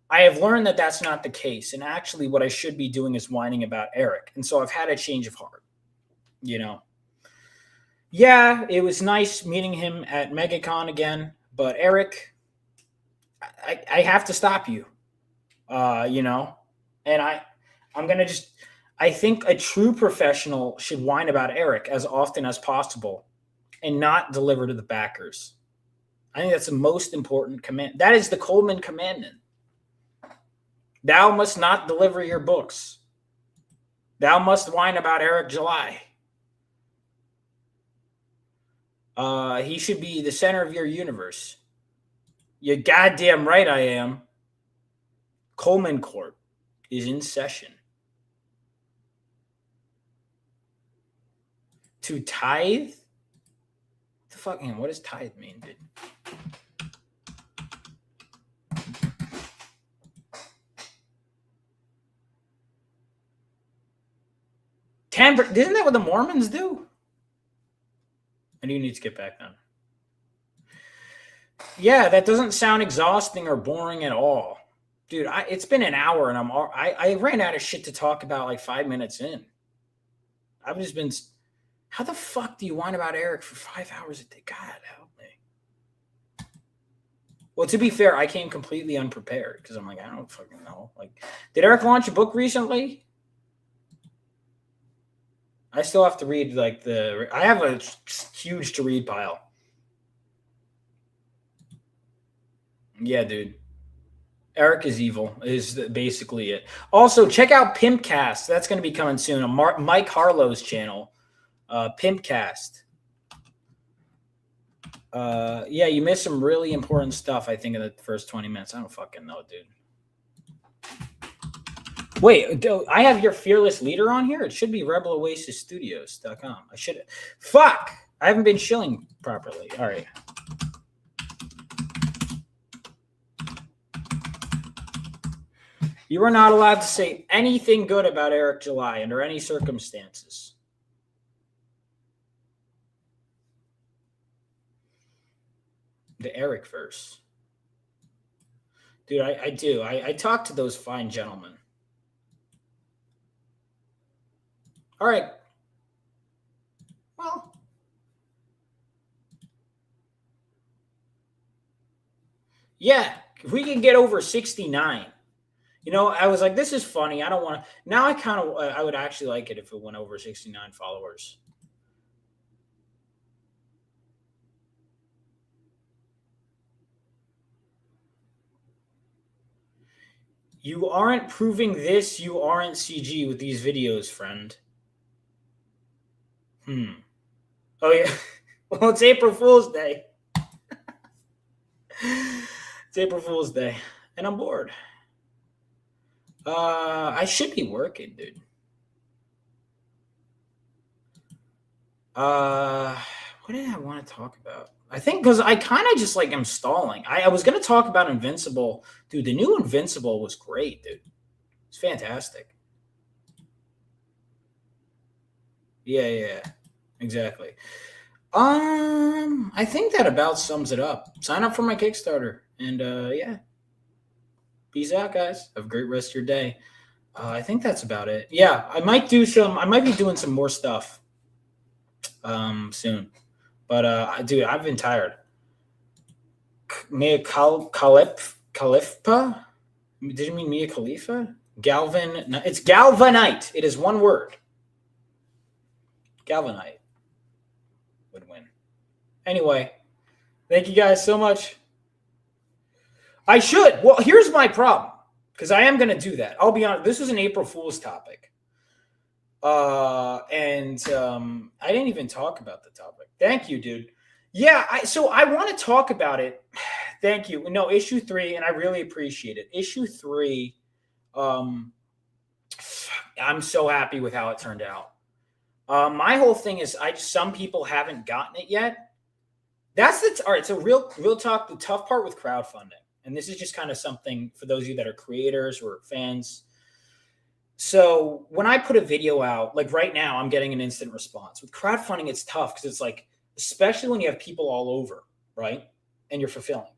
I have learned that that's not the case. And actually what I should be doing is whining about Eric. And so I've had a change of heart, Yeah, it was nice meeting him at MegaCon again. But Eric, I have to stop you, and I'm going to I think a true professional should whine about Eric as often as possible and not deliver to the backers. I think that's the most important command. That is the Coleman commandment. Thou must not deliver your books. Thou must whine about Eric July. He should be the center of your universe. You're goddamn right I am. Coleman Court is in session. To tithe the fuck, man, what does tithe mean, dude? Isn't that what the Mormons do? I do need to get back then. Yeah, that doesn't sound exhausting or boring at all. Dude, it's been an hour and I ran out of shit to talk about like 5 minutes in. I've just been, how the fuck do you whine about Eric for 5 hours a day? God help me. Well, to be fair, I came completely unprepared because I'm like, I don't fucking know. Like, did Eric launch a book recently? I still have to read I have a huge to read pile. Yeah, dude. Eric is evil is basically it. Also, check out Pimpcast. That's going to be coming soon on Mike Harlow's channel. Pimpcast. Yeah, you missed some really important stuff, I think, in the first 20 minutes. I don't fucking know, dude. Wait, I have your fearless leader on here? It should be rebeloasisstudios.com. I should. Fuck! I haven't been shilling properly. All right. You are not allowed to say anything good about Eric July under any circumstances. The Eric verse. Dude, I do. I talk to those fine gentlemen. All right. Well. Yeah, if we can get over 69. You know, I was like, this is funny. I don't want to. Now I would actually like it if it went over 69 followers. You aren't proving this. You aren't CG with these videos, friend. Oh, yeah. Well, it's April Fool's Day. It's April Fool's Day. And I'm bored. I should be working, dude. What did I want to talk about? I think because I kind of just like am stalling. I was going to talk about Invincible. Dude, the new Invincible was great, dude. It's fantastic. Yeah, exactly. I think that about sums it up. Sign up for my Kickstarter. And yeah. Peace out, guys. Have a great rest of your day. I think that's about it. Yeah, I might be doing some more stuff soon. But dude, I've been tired. Mia Khalifa? Did you mean Mia Khalifa? It's Galvanite. It is one word. Galvanite would win. Anyway, thank you guys so much. I should. Well, here's my problem, because I am going to do that. I'll be honest. This was an April Fool's topic. And I didn't even talk about the topic. Thank you, dude. Yeah, so I want to talk about it. Thank you. No, issue 3, and I really appreciate it. Issue 3, I'm so happy with how it turned out. My whole thing is some people haven't gotten it yet. All right, so real talk, the tough part with crowdfunding. And this is just kind of something for those of you that are creators or fans. So when I put a video out, like right now, I'm getting an instant response. With crowdfunding, it's tough because it's like, especially when you have people all over, right? And you're fulfilling.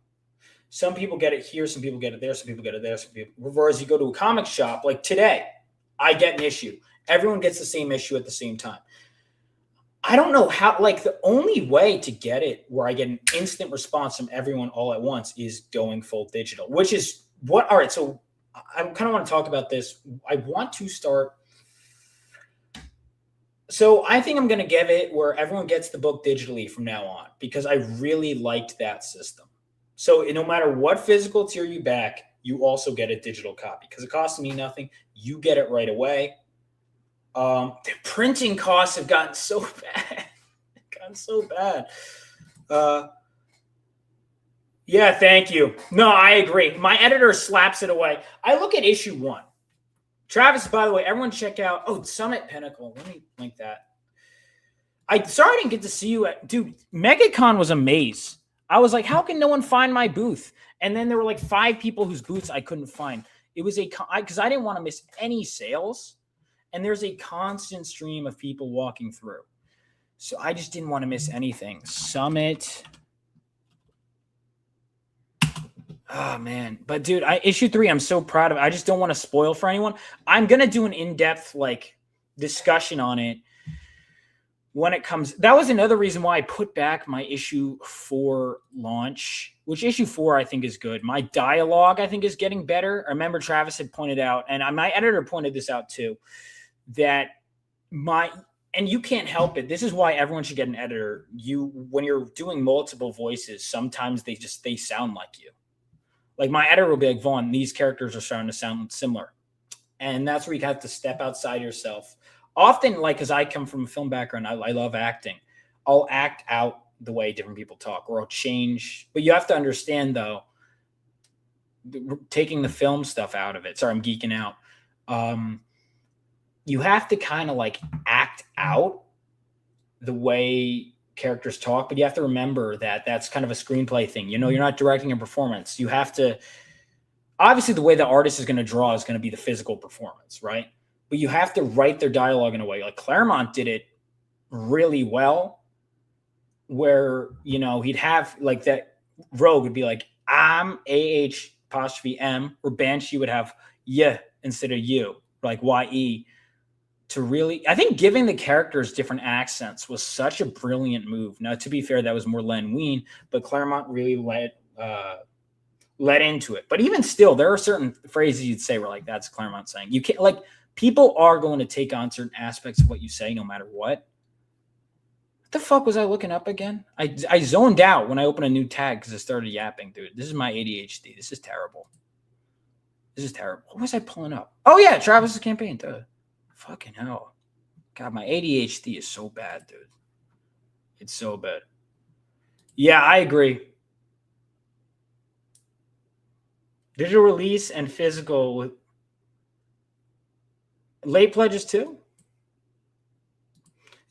Some people get it here, some people get it there, some people get it there, some people. Whereas you go to a comic shop, like today, I get an issue. Everyone gets the same issue at the same time. I don't know how, like the only way to get it where I get an instant response from everyone all at once is going full digital, which is all right. So I kind of want to talk about this. I want to start. So I think I'm going to give it where everyone gets the book digitally from now on, because I really liked that system. So no matter what physical tier you back, you also get a digital copy because it costs me nothing. You get it right away. The printing costs have gotten so bad. Yeah, thank you. No, I agree. My editor slaps it away. I look at issue 1. Travis, by the way, everyone check out. Oh, Summit Pinnacle. Let me link that. Sorry I didn't get to see you at, dude, MegaCon was a maze. I was like, how can no one find my booth? And then there were like 5 people whose booths I couldn't find. It was because I didn't want to miss any sales. And there's a constant stream of people walking through. So I just didn't want to miss anything. Summit. Oh, man. But, dude, issue 3, I'm so proud of it. I just don't want to spoil for anyone. I'm going to do an in-depth, like, discussion on it when it comes. That was another reason why I put back my issue 4 launch, which issue 4 I think is good. My dialogue I think is getting better. I remember Travis had pointed out, and my editor pointed this out too, that and you can't help it. This is why everyone should get an editor. When you're doing multiple voices, sometimes they sound like you. Like my editor will be like, Vaughn, these characters are starting to sound similar. And that's where you have to step outside yourself. Often, like, because I come from a film background, I love acting. I'll act out the way different people talk, or I'll change. But you have to understand, though, taking the film stuff out of it. Sorry, I'm geeking out. You have to kind of like act out the way characters talk, but you have to remember that that's kind of a screenplay thing. You're not directing a performance. You have to, obviously the way the artist is going to draw is going to be the physical performance, right? But you have to write their dialogue in a way. Like Claremont did it really well, where, he'd have like that Rogue would be like, I'm AH''M, or Banshee would have yeah instead of you, like YE. To really, I think giving the characters different accents was such a brilliant move. Now, to be fair, that was more Len Wein, but Claremont really let into it. But even still, there are certain phrases you'd say were like, that's Claremont saying. You can't, like, people are going to take on certain aspects of what you say no matter what. What the fuck was I looking up again? I zoned out when I opened a new tag because I started yapping, dude. This is my ADHD. This is terrible. What was I pulling up? Oh, yeah, Travis's campaign, dude. Fucking hell. God, my ADHD is so bad, dude. It's so bad. Yeah, I agree. Digital release and physical with late pledges too.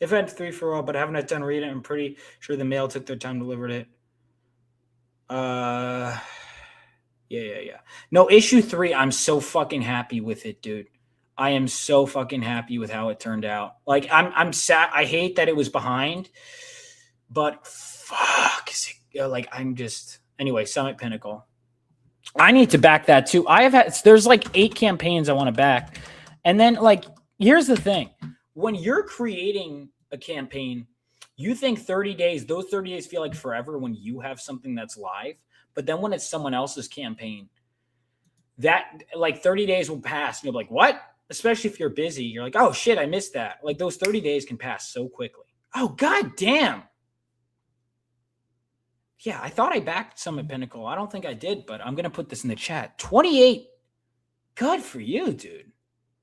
Event 3 for all, but I haven't had time to read it. I'm pretty sure the mail took their time to deliver it. Yeah. No, issue 3, I'm so fucking happy with it, dude. I am so fucking happy with how it turned out. Like, I'm sad. I hate that it was behind, but fuck, anyway, Summit Pinnacle. I need to back that too. There's like 8 campaigns I want to back. And then, like, here's the thing. When you're creating a campaign, you think 30 days, those 30 days feel like forever when you have something that's live. But then when it's someone else's campaign, that like 30 days will pass and you'll be like, what? Especially if you're busy, you're like, oh shit, I missed that. Like those 30 days can pass so quickly. Oh, god damn. Yeah, I thought I backed Summit Pinnacle. I don't think I did, but I'm going to put this in the chat. 28. Good for you, dude.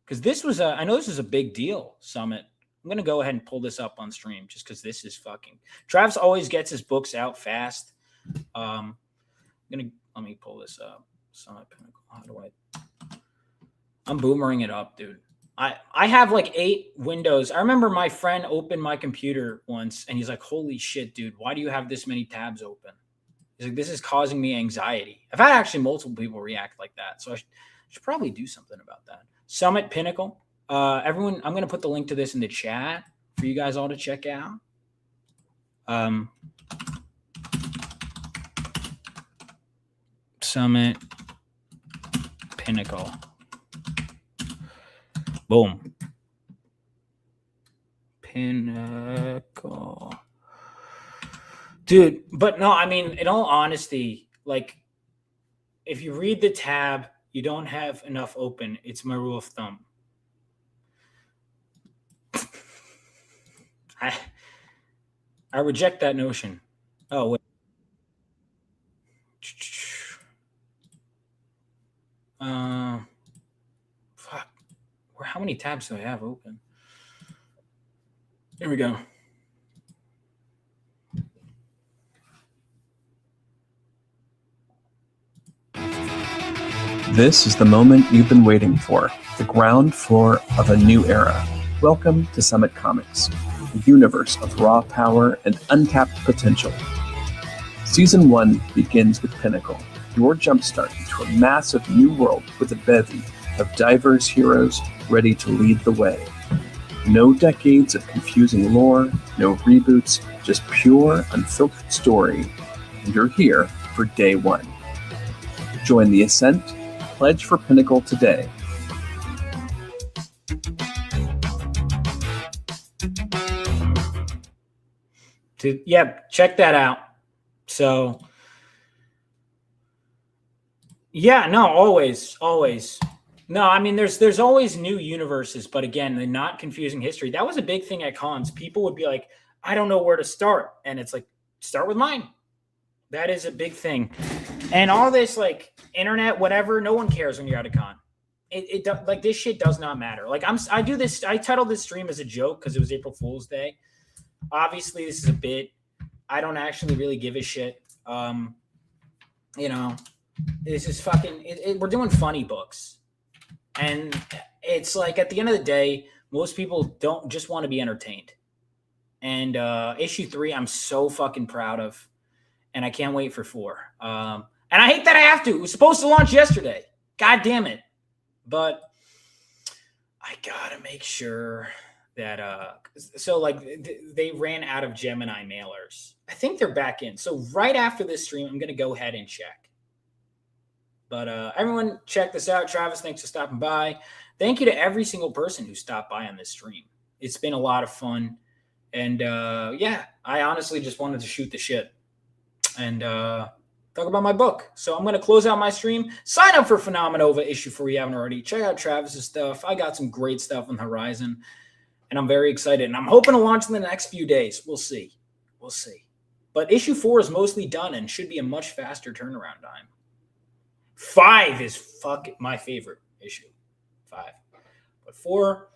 Because I know this is a big deal, Summit. I'm going to go ahead and pull this up on stream just because this is fucking. Travis always gets his books out fast. Let me pull this up. Summit Pinnacle. How do I? I'm boomering it up, dude. I have like 8 windows. I remember my friend opened my computer once and he's like, holy shit, dude, why do you have this many tabs open? He's like, this is causing me anxiety. I've had actually multiple people react like that. So I should probably do something about that. Summit Pinnacle. Everyone, I'm going to put the link to this in the chat for you guys all to check out. Summit Pinnacle. Boom. Pinnacle. Dude, but no, I mean, in all honesty, like, if you read the tab, you don't have enough open. It's my rule of thumb. I reject that notion. Oh, wait. Fuck. How many tabs do I have open? Here we go. This is the moment you've been waiting for, the ground floor of a new era. Welcome to Summit Comics. a universe of raw power and untapped potential. Season 1 begins with Pinnacle, your jumpstart into a massive new world with a bevy of diverse heroes ready to lead the way. No decades of confusing lore, no reboots, just pure, unfiltered story. And you're here for day 1. Join the Ascent, pledge for Pinnacle today. Check that out. So, yeah, no, always. No, I mean, there's always new universes, but again, the not confusing history. That was a big thing at cons. People would be like, I don't know where to start. And it's like, start with mine. That is a big thing. And all this, like, internet, whatever, no one cares when you're at a con. It like, this shit does not matter. Like, I titled this stream as a joke because it was April Fool's Day. Obviously, this is a bit. I don't actually really give a shit. This is fucking. We're doing funny books, and it's like at the end of the day, most people don't just want to be entertained. And issue 3, I'm so fucking proud of, and I can't wait for 4. And I hate that I have to. It was supposed to launch yesterday. God damn it! But I gotta make sure that they ran out of Gemini mailers. I think they're back in. So right after this stream, I'm gonna go ahead and check. But everyone, check this out. Travis, thanks for stopping by. Thank you to every single person who stopped by on this stream. It's been a lot of fun, and I honestly just wanted to shoot the shit and talk about my book. So I'm gonna close out my stream. Sign up for Phenomenova issue 4 if you haven't already. Check out Travis's stuff. I got some great stuff on the horizon. And I'm very excited. And I'm hoping to launch in the next few days. We'll see. But issue 4 is mostly done and should be a much faster turnaround time. 5 is my favorite issue. 5. But 4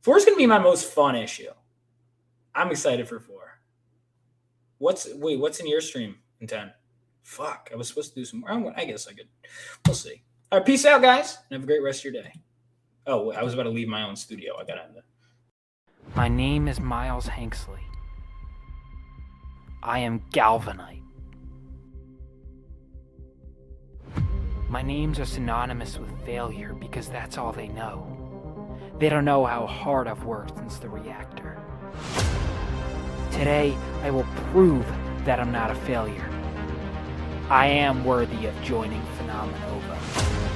is going to be my most fun issue. I'm excited for 4. What's in your stream in 10? Fuck, I was supposed to do some more. I guess I could. We'll see. All right, peace out, guys. And have a great rest of your day. Oh, I was about to leave my own studio. I got to end it. My name is Miles Hanksley. I am Galvanite. My names are synonymous with failure because that's all they know. They don't know how hard I've worked since the reactor. Today, I will prove that I'm not a failure. I am worthy of joining Phenomenova.